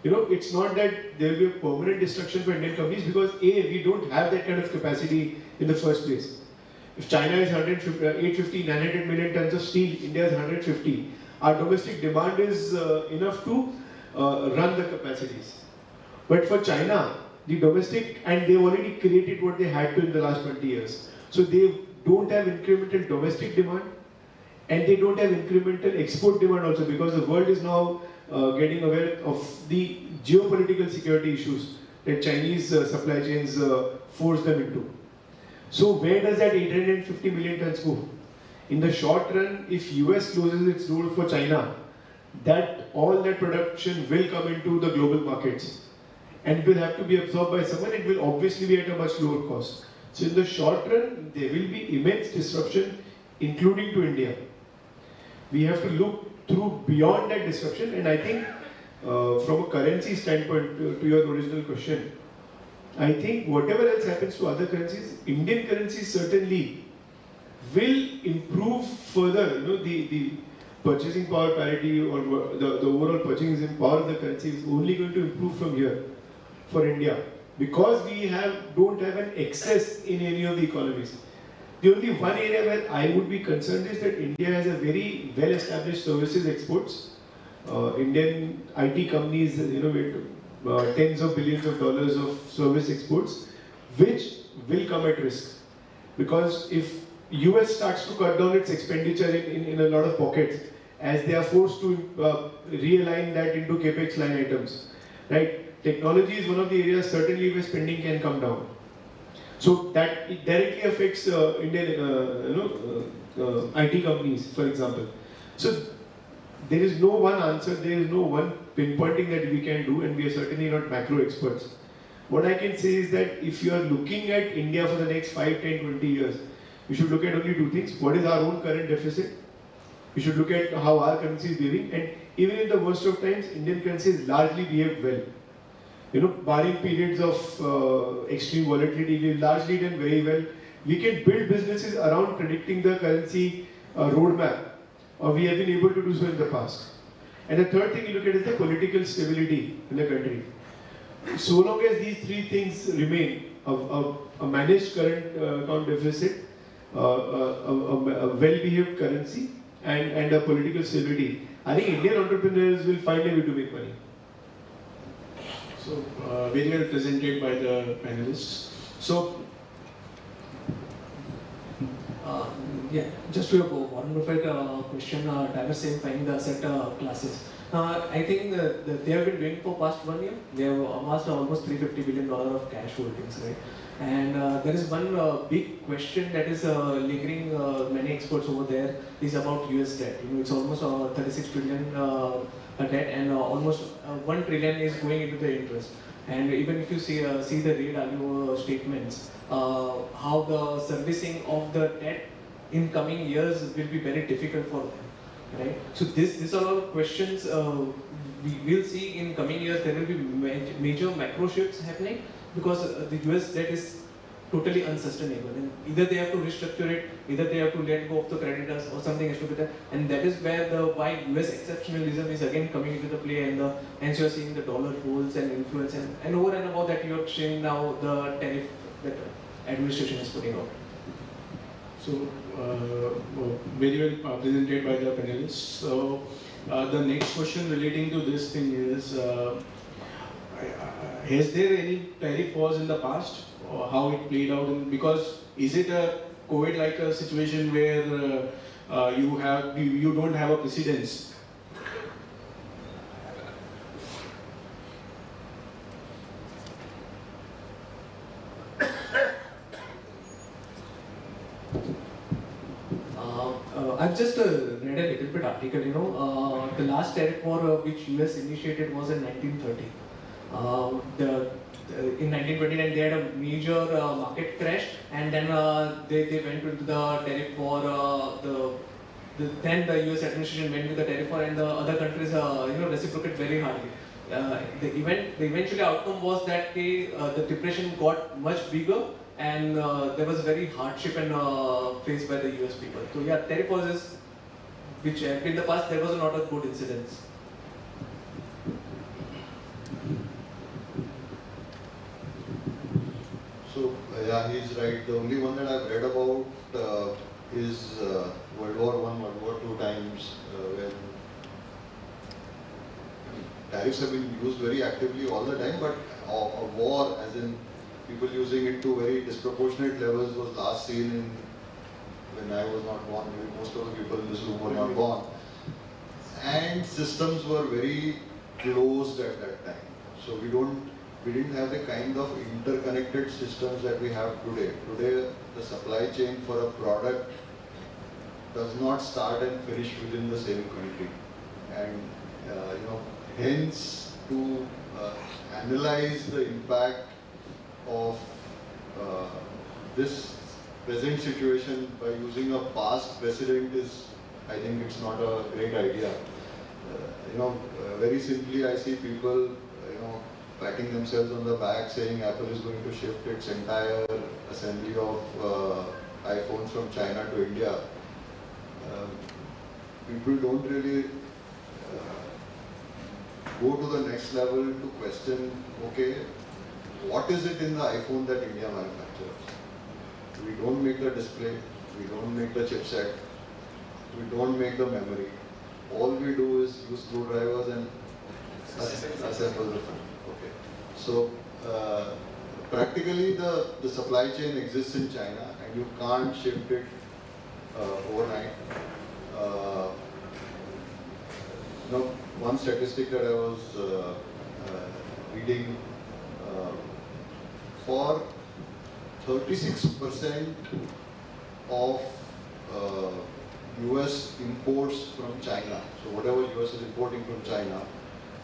It's not that there will be a permanent destruction for Indian companies because we don't have that kind of capacity in the first place. If China is 850-900 million tons of steel, India is 150. Our domestic demand is enough to run the capacities. But for China, the domestic, and they've already created what they had to in the last 20 years. So they don't have incremental domestic demand, and they don't have incremental export demand also, because the world is now getting aware of the geopolitical security issues that Chinese supply chains force them into. So where does that 850 million tons go? In the short run, if US closes its door for China, all that production will come into the global markets, and it will have to be absorbed by someone. It will obviously be at a much lower cost. So in the short run, there will be immense disruption, including to India. We have to look through beyond that disruption, and I think from a currency standpoint, to your original question, I think whatever else happens to other currencies, Indian currency certainly will improve further. The purchasing power parity or the overall purchasing power of the currency is only going to improve from here for India, because we don't have an excess in any of the economies. The only one area where I would be concerned is that India has a very well-established services exports. Indian IT companies, with tens of billions of dollars of service exports, which will come at risk. Because if US starts to cut down its expenditure in a lot of pockets, as they are forced to realign that into capex line items, right? Technology is one of the areas certainly where spending can come down. So that it directly affects Indian IT companies, for example. So there is no one answer, there is no one pinpointing that we can do, and we are certainly not macro experts. What I can say is that if you are looking at India for the next 5, 10, 20 years, we should look at only two things. What is our own current deficit? We should look at how our currency is behaving, and even in the worst of times, Indian currency has largely behaved well. Barring periods of extreme volatility, we've largely done very well. We can build businesses around predicting the currency roadmap, or we have been able to do so in the past. And the third thing you look at is the political stability in the country. So long as these three things remain, a managed current account deficit, a well-behaved currency, and a political stability, I think Indian entrepreneurs will find a way to make money. So, very well presented by the panelists. So, just to your one perfect question, diversifying the asset classes. I think they have been doing for past 1 year. They have amassed almost $350 billion of cash holdings, right? And there is one big question that is lingering many experts over there is about US debt. It's almost 36 trillion debt, and almost 1 trillion is going into the interest. And even if you see the rate value statements, how the servicing of the debt in coming years will be very difficult for them, right? So these are all questions we will see in coming years. There will be major macro shifts happening, because the US debt is totally unsustainable. And either they have to restructure it, either they have to let go of the creditors, or something has to be done. And that is where the why US exceptionalism is again coming into the play, and hence you are seeing the dollar rules and influence, and over and above that you are seeing now the tariff that administration is putting out. So, very well presented by the panelists. So, the next question relating to this thing is, has there any tariff wars in the past, or how it played out? Because is it a COVID-like a situation where you don't have a precedence? I've just read a little bit article, the last tariff war which US initiated was in 1930. In 1929 they had a major market crash, and then they went into the tariff war. Then the US administration went into the tariff war, and the other countries reciprocate very hardly. The eventual outcome was that the depression got much bigger, and there was very hardship and faced by the US people. So yeah, tariff wars, which in the past there was not a good incidents. So yeah, he's right. The only one that I've read about is World War I, World War II times, when tariffs have been used very actively all the time, but a war, as in people using it to very disproportionate levels, was last seen when I was not born. Maybe most of the people in this room were not born. And systems were very closed at that time. So we didn't have the kind of interconnected systems that we have today. Today, the supply chain for a product does not start and finish within the same country. And hence, to analyze the impact of this present situation by using a past precedent is, I think it's not a great idea. Very simply, I see people, patting themselves on the back, saying Apple is going to shift its entire assembly of iPhones from China to India. People don't really go to the next level to question, okay, what is it in the iPhone that India manufactures? We don't make the display, we don't make the chipset, we don't make the memory. All we do is use screwdrivers and assemble the phone. Okay. So practically the supply chain exists in China, and you can't shift it overnight. One statistic that I was reading, for 36% of US imports from China, so whatever US is importing from China,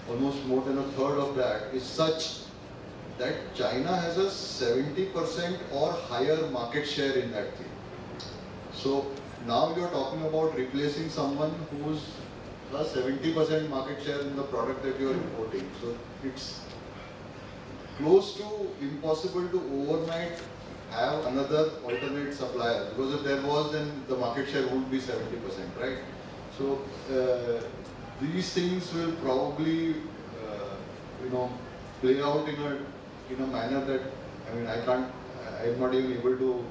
almost more than a third of that is such that China has a 70% or higher market share in that thing. So now you're talking about replacing someone who's a 70% market share in the product that you're importing. So it's close to impossible to overnight have another alternate supplier, because if there was, then the market share would be 70%, right? So these things will probably play out in a manner that I'm not even able to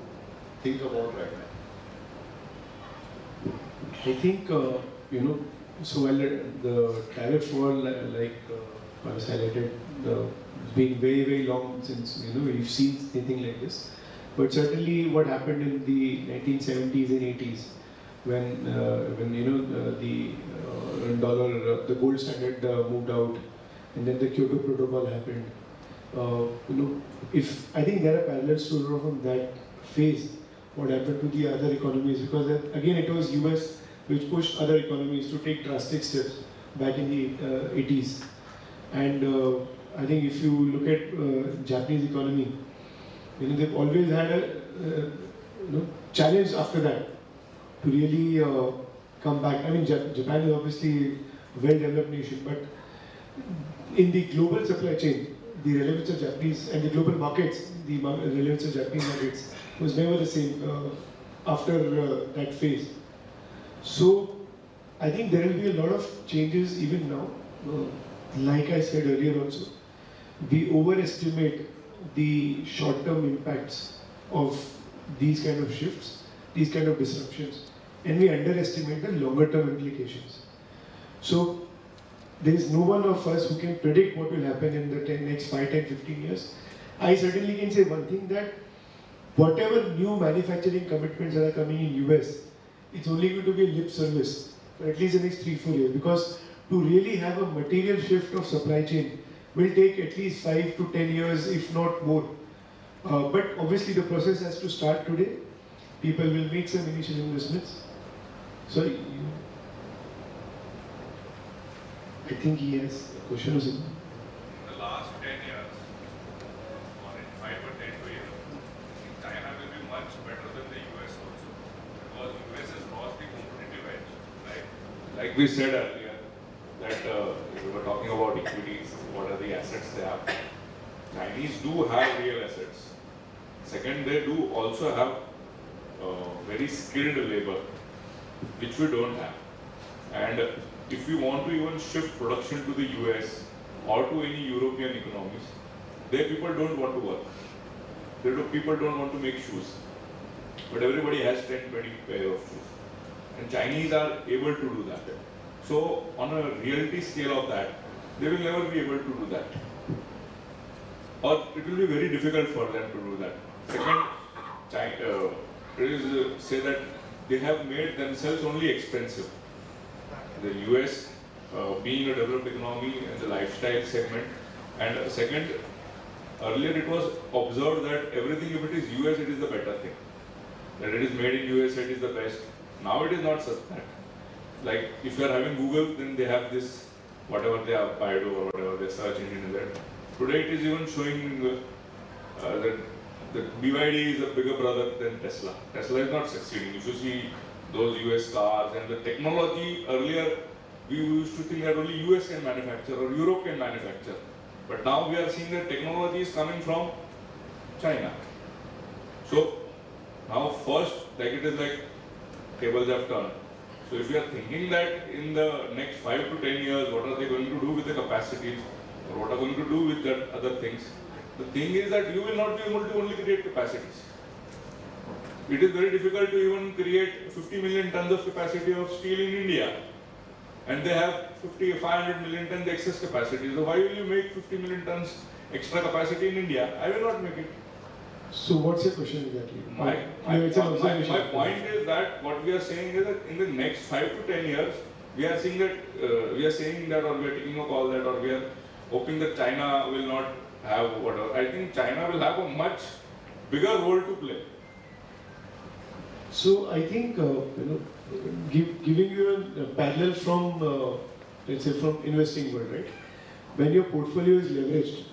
think about right now. I think so while the tariff war, like was highlighted, it's been very, very long since we've seen anything like this. But certainly, what happened in the 1970s and 80s, when the dollar, the gold standard moved out, and then the Kyoto Protocol happened. If I think there are parallels to from that phase, what happened to the other economies, because again it was US which pushed other economies to take drastic steps back in the 80s. And I think if you look at Japanese economy, they've always had a challenge after that to really come back. I mean, Japan is obviously a well-developed nation, but in the global supply chain, the relevance of Japanese and the global markets, the relevance of Japanese markets was never the same after that phase. So I think there will be a lot of changes even now. Like I said earlier also, we overestimate the short-term impacts of these kind of shifts, these kind of disruptions, and we underestimate the longer-term implications. So there is no one of us who can predict what will happen in the next 5, 10, 15 years. I certainly can say one thing, that whatever new manufacturing commitments that are coming in US, it's only going to be a lip service for at least the next 3-4 years, because to really have a material shift of supply chain will take at least 5 to 10 years, if not more. But obviously the process has to start today. People will make some initial investments. Sorry, I think he has a question or something. In the last 10 years, or in 5 or 10 years, China will be much better than the US also, because US has lost the competitive edge, right? Like we said earlier, that we were talking about equities, what are the assets they have. Chinese do have real assets. Second, they do also have very skilled labor, which we don't have. And if we want to even shift production to the US or to any European economies, there people don't want to work. People don't want to make shoes. But everybody has 10, 20 pair of shoes. And Chinese are able to do that. So on a reality scale of that, they will never be able to do that. Or it will be very difficult for them to do that. Second, China, say that they have made themselves only expensive. The US being a developed economy and the lifestyle segment, and second, earlier it was observed that everything, if it is US, it is the better thing. That it is made in US, it is the best. Now it is not such that. Like if you are having Google, then they have this, whatever they have, Baidu or whatever their search engine is there. Today it is even showing that BYD is a bigger brother than Tesla. Tesla is not succeeding. If you see those US cars and the technology, earlier we used to think that only US can manufacture or Europe can manufacture. But now we are seeing that technology is coming from China. So now first, like it is like tables have turned. So if you are thinking that in the next 5 to 10 years, what are they going to do with the capacities, or what are going to do with that other things? The thing is that you will not be able to only create capacities. It is very difficult to even create 50 million tons of capacity of steel in India. And they have 500 million tons excess capacity. So why will you make 50 million tons extra capacity in India? I will not make it. So what's your question exactly? My point is that what we are saying is that in the next 5 to 10 years, we are seeing that, or we are taking a call that, or we are hoping that China will not have whatever. I think China will have a much bigger role to play. So I think giving you a parallel from let's say from investing world, right? When your portfolio is leveraged,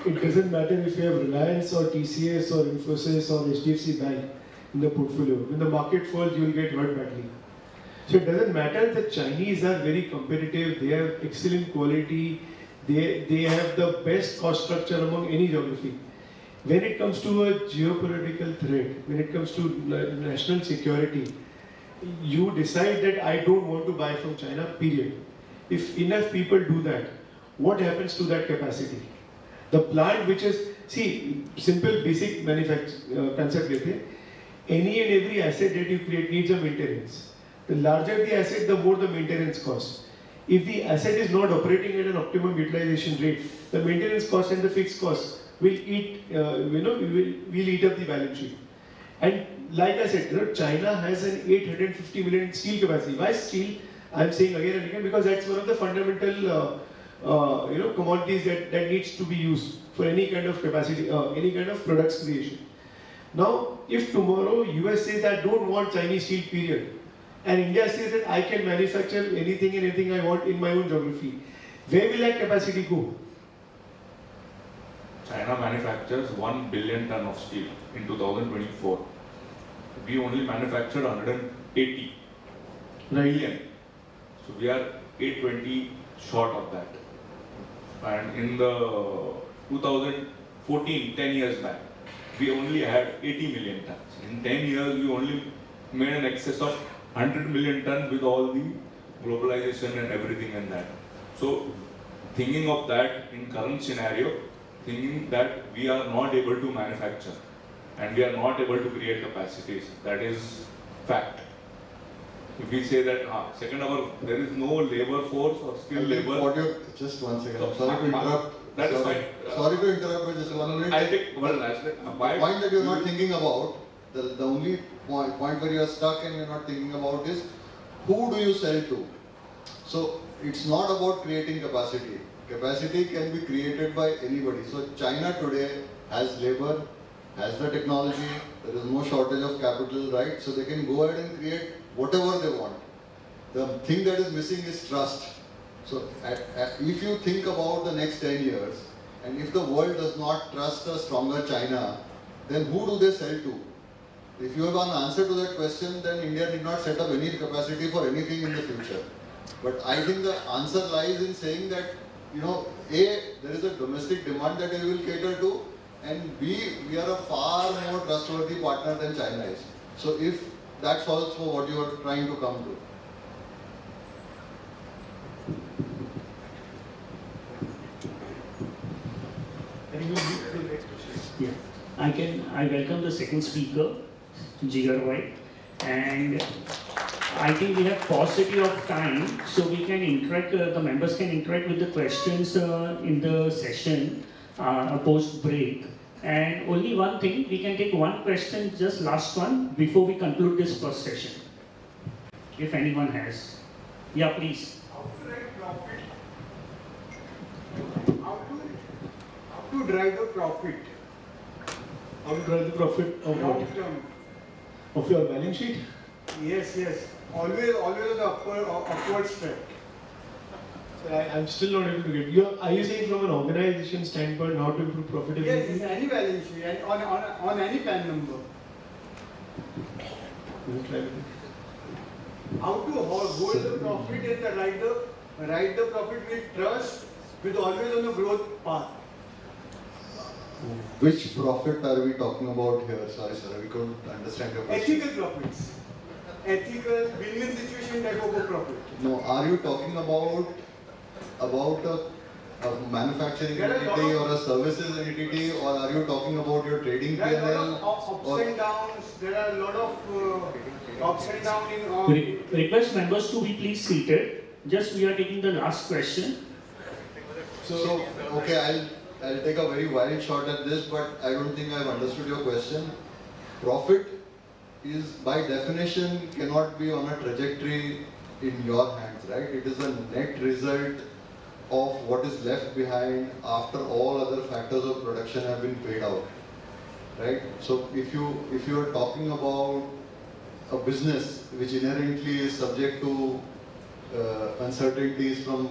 it doesn't matter if you have Reliance or TCS or Infosys or HDFC Bank in the portfolio. When the market falls, you will get hurt badly. So it doesn't matter. The Chinese are very competitive. They have excellent quality. They have the best cost structure among any geography. When it comes to a geopolitical threat, when it comes to national security, you decide that I don't want to buy from China, period. If enough people do that, what happens to that capacity? The plant which is, see, simple basic concept lete, any and every asset that you create needs a maintenance. The larger the asset, the more the maintenance cost. If the asset is not operating at an optimum utilization rate, the maintenance cost and the fixed cost will eat, will eat up the balance sheet. And like I said, China has an 850 million steel capacity. Why steel? I'm saying again and again because that's one of the fundamental commodities that needs to be used for any kind of capacity, any kind of products creation. Now, if tomorrow US says I don't want Chinese steel, period, and India says that I can manufacture anything and everything I want in my own geography, where will that capacity go? China manufactures 1 billion ton of steel in 2024. We only manufactured 180 billion. So we are 820 short of that. And in the 2014, 10 years back, we only had 80 million tons. In 10 years, we only made an excess of 100 million tons with all the globalization and everything and that. So, thinking of that in current scenario, thinking that we are not able to manufacture and we are not able to create capacities, that is fact. If we say that, second of all, there is no labor force or skilled labor. Just one second. So, Sorry to interrupt. That is fine. Sorry to interrupt, but just 1 minute. I'll take one last. The point that you're not thinking about, the only point where you're stuck and you're not thinking about is, who do you sell to? So it's not about creating capacity. Capacity can be created by anybody. So China today has labor, has the technology, there is no shortage of capital, right? So they can go ahead and create whatever they want. The thing that is missing is trust. So if you think about the next 10 years, and if the world does not trust a stronger China, then who do they sell to? If you have an answer to that question, then India did not set up any capacity for anything in the future. But I think the answer lies in saying that, A, there is a domestic demand that we will cater to, and B, we are a far more trustworthy partner than China is. So if that solves for what you are trying to come to. Yeah. I welcome the second speaker, Jigar Bhai, and I think we have paucity of time, so we can interact, the members can interact with the questions in the session post break. And only one thing, we can take one question, just last one, before we conclude this first session. If anyone has. Yeah, please. How to drive the profit? How to drive the profit of what? Long term. Of your balance sheet? Yes. Always the upward step. So I'm still not able to get you. Are you saying from an organization standpoint how to improve profitability? Yes, any balance sheet and on any PAN number. How to hold the profit and ride the profit with trust, with always on the growth path. Which profit are we talking about here? Sorry, sir, we couldn't understand your question. Ethical profits. Ethical win-win situation type of a profit. No, are you talking about a manufacturing entity or a services entity, or are you talking about your trading There are a PNL? lot of ups and downs. There are a lot of ups and downs in Request members to be please seated. Just we are taking the last question. So okay, I'll take a very wild shot at this, but I don't think I've understood your question. Profit is by definition cannot be on a trajectory in your hands, right? It is a net result of what is left behind after all other factors of production have been paid out, right? So if you are talking about a business which inherently is subject to uncertainties from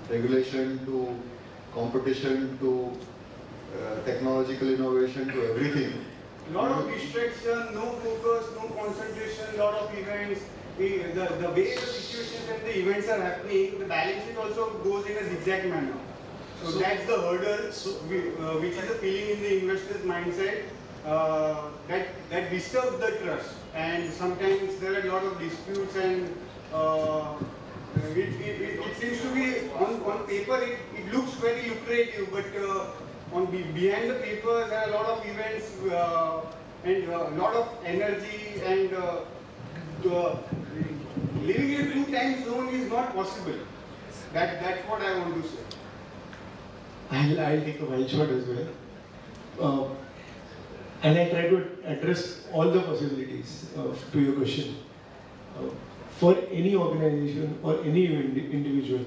regulation to competition to technological innovation to everything. lot of distraction, no focus, no concentration, lot of events. The way the situations and the events are happening, the balance sheet also goes in a zigzag manner. So that's the hurdle, which is a feeling in the investor's mindset that disturbs the trust. And sometimes there are a lot of disputes, and it seems to be on paper it looks very lucrative, but behind the paper there are a lot of events and a lot of energy, and living in a two-time zone is not possible. That's what I want to say. I'll take a wild shot as well. And I try to address all the possibilities to your question. For any organization or any individual,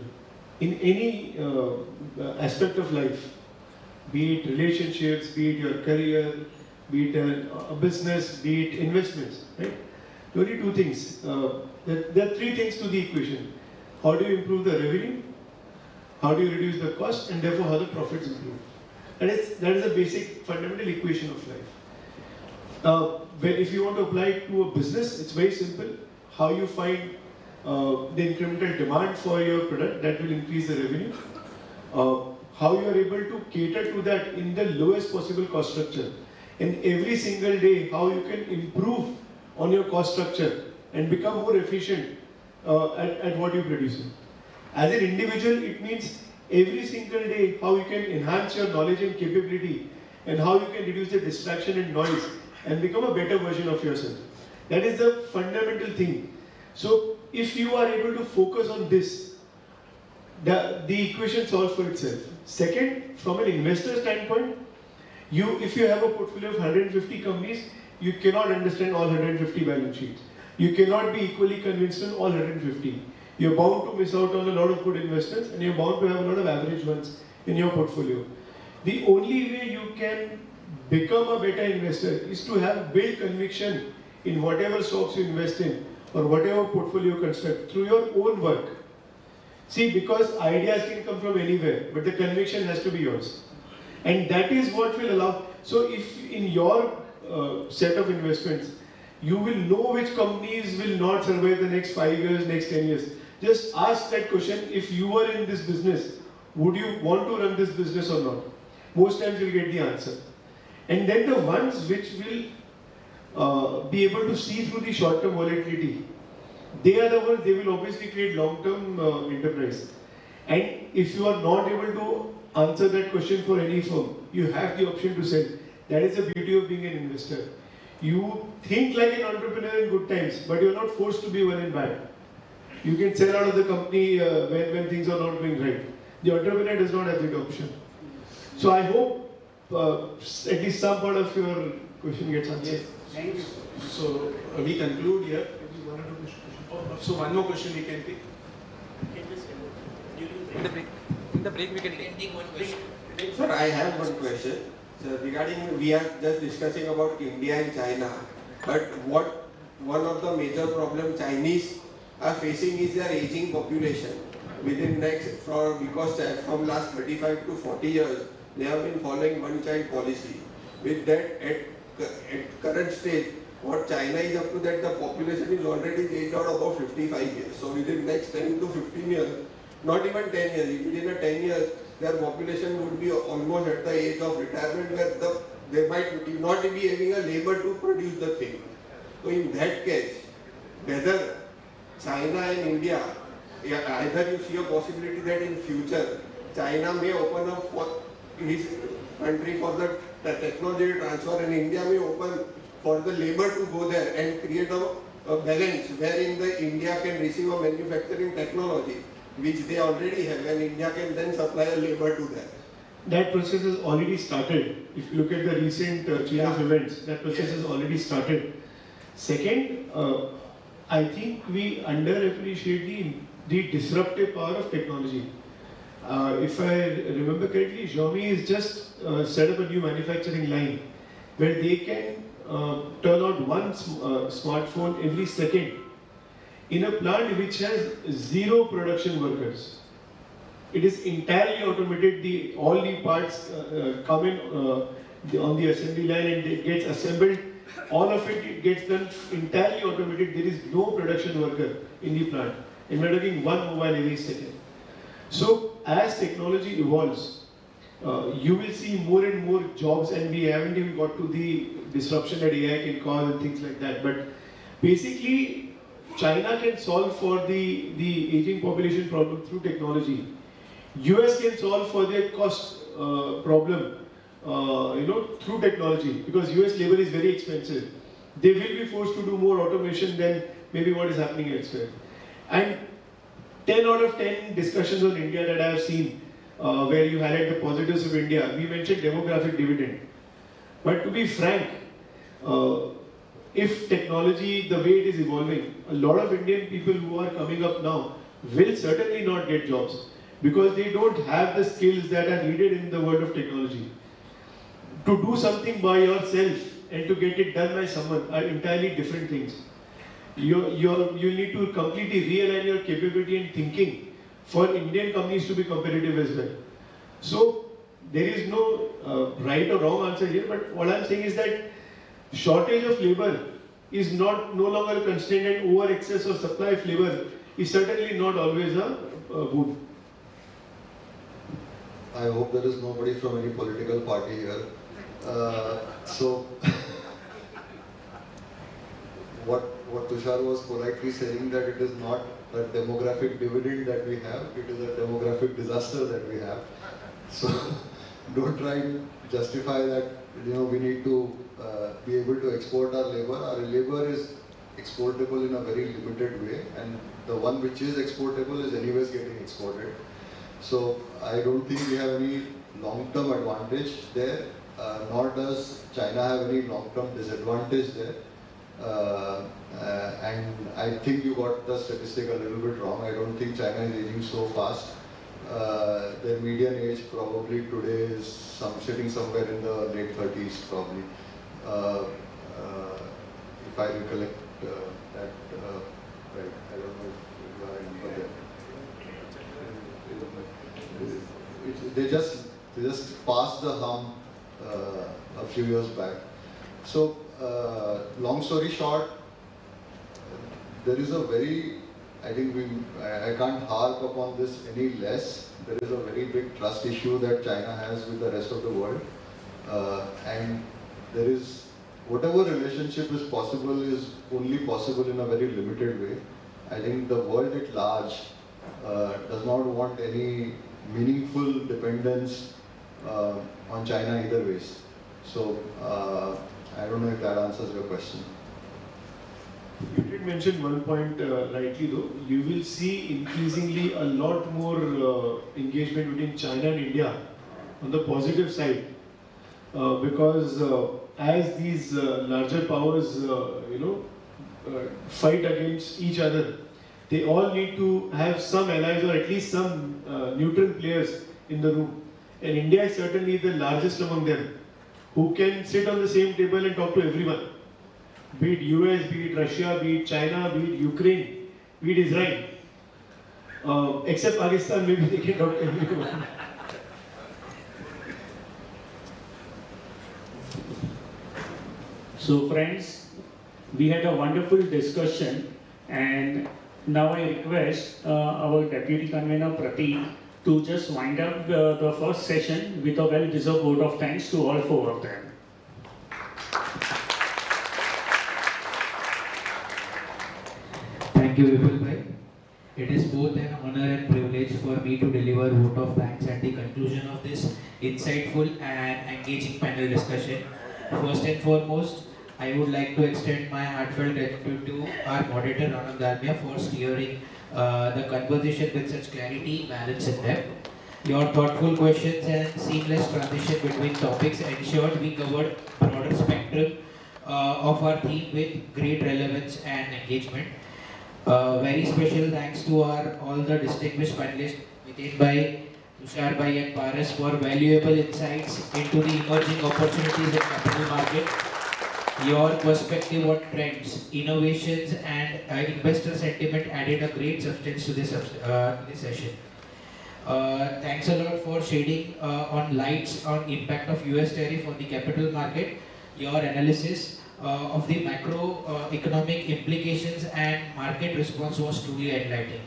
in any aspect of life, be it relationships, be it your career, be it a business, be it investments, right? There are only two things. There are three things to the equation. How do you improve the revenue? How do you reduce the cost? And therefore, how the profits improve? That is a basic fundamental equation of life. Where if you want to apply it to a business, it's very simple. How you find the incremental demand for your product that will increase the revenue. how you are able to cater to that in the lowest possible cost structure. And every single day, how you can improve on your cost structure and become more efficient at what you produce. As an individual, it means every single day how you can enhance your knowledge and capability and how you can reduce the distraction and noise and become a better version of yourself. That is the fundamental thing. So if you are able to focus on this, the equation solves for itself. Second, from an investor standpoint, if you have a portfolio of 150 companies, you cannot understand all 150 balance sheets. You cannot be equally convinced on all 150. You're bound to miss out on a lot of good investments and you're bound to have a lot of average ones in your portfolio. The only way you can become a better investor is to have built conviction in whatever stocks you invest in or whatever portfolio you construct through your own work. See, because ideas can come from anywhere, but the conviction has to be yours. And that is what will allow. So if in your set of investments, you will know which companies will not survive the next 5 years, next 10 years. Just ask that question, if you were in this business, would you want to run this business or not? Most times you'll get the answer. And then the ones which will be able to see through the short-term volatility, they are the ones, they will obviously create long-term enterprise. And if you are not able to answer that question for any firm, you have the option to sell. That is the beauty of being an investor. You think like an entrepreneur in good times, but you're not forced to be one in bad. You can sell out of the company when things are not going right. The entrepreneur does not have that option. So I hope at least some part of your question gets answered. Yes. Thank you. So we conclude here. So one more question we can take. In the break we can take one question. Sir, I have one question. So regarding, we are just discussing about India and China, but one of the major problems Chinese are facing is their aging population. Because from last 35 to 40 years, they have been following one-child policy. With that, at current stage, what China is up to, that the population is already aged out about 55 years. So within next 10 to 15 years, not even 10 years, within a 10 years, their population would be almost at the age of retirement, where they might not be having a labor to produce the thing. So in that case, whether China and India, either you see a possibility that in future, China may open up for his country for the technology transfer and India may open for the labor to go there and create a balance wherein the India can receive a manufacturing technology which they already have, and India can then supply a labor to them. That process has already started. If you look at the recent chain of events, that process has already started. Second, I think we underappreciate the disruptive power of technology. If I remember correctly, Xiaomi has just set up a new manufacturing line where they can turn out one smartphone every second in a plant which has 0 production workers. It is entirely automated. All the parts come in on the assembly line and it gets assembled. All of it gets done entirely automated. There is no production worker in the plant. And we are talking one mobile every second. So as technology evolves, you will see more and more jobs, and we haven't even got to the disruption that AI can cause and things like that. But basically, China can solve for the aging population problem through technology. US can solve for their cost problem, through technology, because US labor is very expensive. They will be forced to do more automation than maybe what is happening elsewhere. And 10 out of 10 discussions on India that I have seen, where you highlight the positives of India, we mentioned demographic dividend. But to be frank, if technology, the way it is evolving, a lot of Indian people who are coming up now will certainly not get jobs because they don't have the skills that are needed in the world of technology. To do something by yourself and to get it done by someone are entirely different things. You need to completely realign your capability and thinking for Indian companies to be competitive as well. So there is no right or wrong answer here, but what I'm saying is that shortage of labor is no longer a constraint, and over excess of supply of labor is certainly not always a boon. I hope there is nobody from any political party here. So, what Tushar was politely saying, that it is not a demographic dividend that we have, it is a demographic disaster that we have. So, don't try and justify that, we need to be able to export our labor. Our labor is exportable in a very limited way, and the one which is exportable is anyways getting exported. So I don't think we have any long-term advantage there, nor does China have any long-term disadvantage there. And I think you got the statistic a little bit wrong. I don't think China is aging so fast. Their median age probably today is sitting somewhere in the late 30s probably. If I recollect that right, I don't know if you are in there. They just passed the hump a few years back. So long story short, there is a very, I think I can't harp upon this any less. There is a very big trust issue that China has with the rest of the world, and there is whatever relationship is possible is only possible in a very limited way. I think the world at large does not want any meaningful dependence on China either ways. So I don't know if that answers your question. You did mention one point rightly though. You will see increasingly a lot more engagement between China and India on the positive side, because as these larger powers, fight against each other, they all need to have some allies or at least some neutral players in the room. And India is certainly the largest among them, who can sit on the same table and talk to everyone. Be it US, be it Russia, be it China, be it Ukraine, be it Israel. Except Pakistan, maybe they can talk to everyone. So friends, we had a wonderful discussion, and now I request our Deputy Convener Prateek to just wind up the first session with a well-deserved vote of thanks to all four of them. Thank you, Vipul. It is both an honor and privilege for me to deliver vote of thanks at the conclusion of this insightful and engaging panel discussion. First and foremost, I would like to extend my heartfelt gratitude to our moderator, Ronak, Dalmia, for steering the conversation with such clarity, balance and depth. Your thoughtful questions and seamless transition between topics ensured we covered broader spectrum of our theme with great relevance and engagement. Very special thanks to all the distinguished panelists, Miten, Tushar and Paras, for valuable insights into the emerging opportunities in capital market. Your perspective on trends, innovations and investor sentiment added a great substance to this session. Thanks a lot for shedding on lights on impact of US tariff on the capital market. Your analysis of the macroeconomic implications and market response was truly enlightening.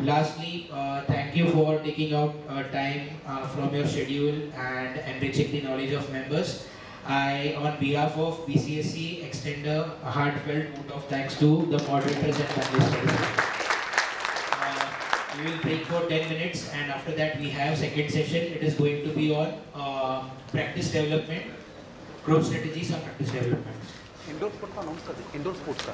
Lastly, thank you for taking out time from your schedule and enriching the knowledge of members. I, on behalf of BCSC, extend a heartfelt vote of thanks to the moderators and panelists. We will break for 10 minutes, and after that we have second session. It is going to be on practice development, growth strategies and practice development. Indoor sport का announce कर दे. Indoor sports का.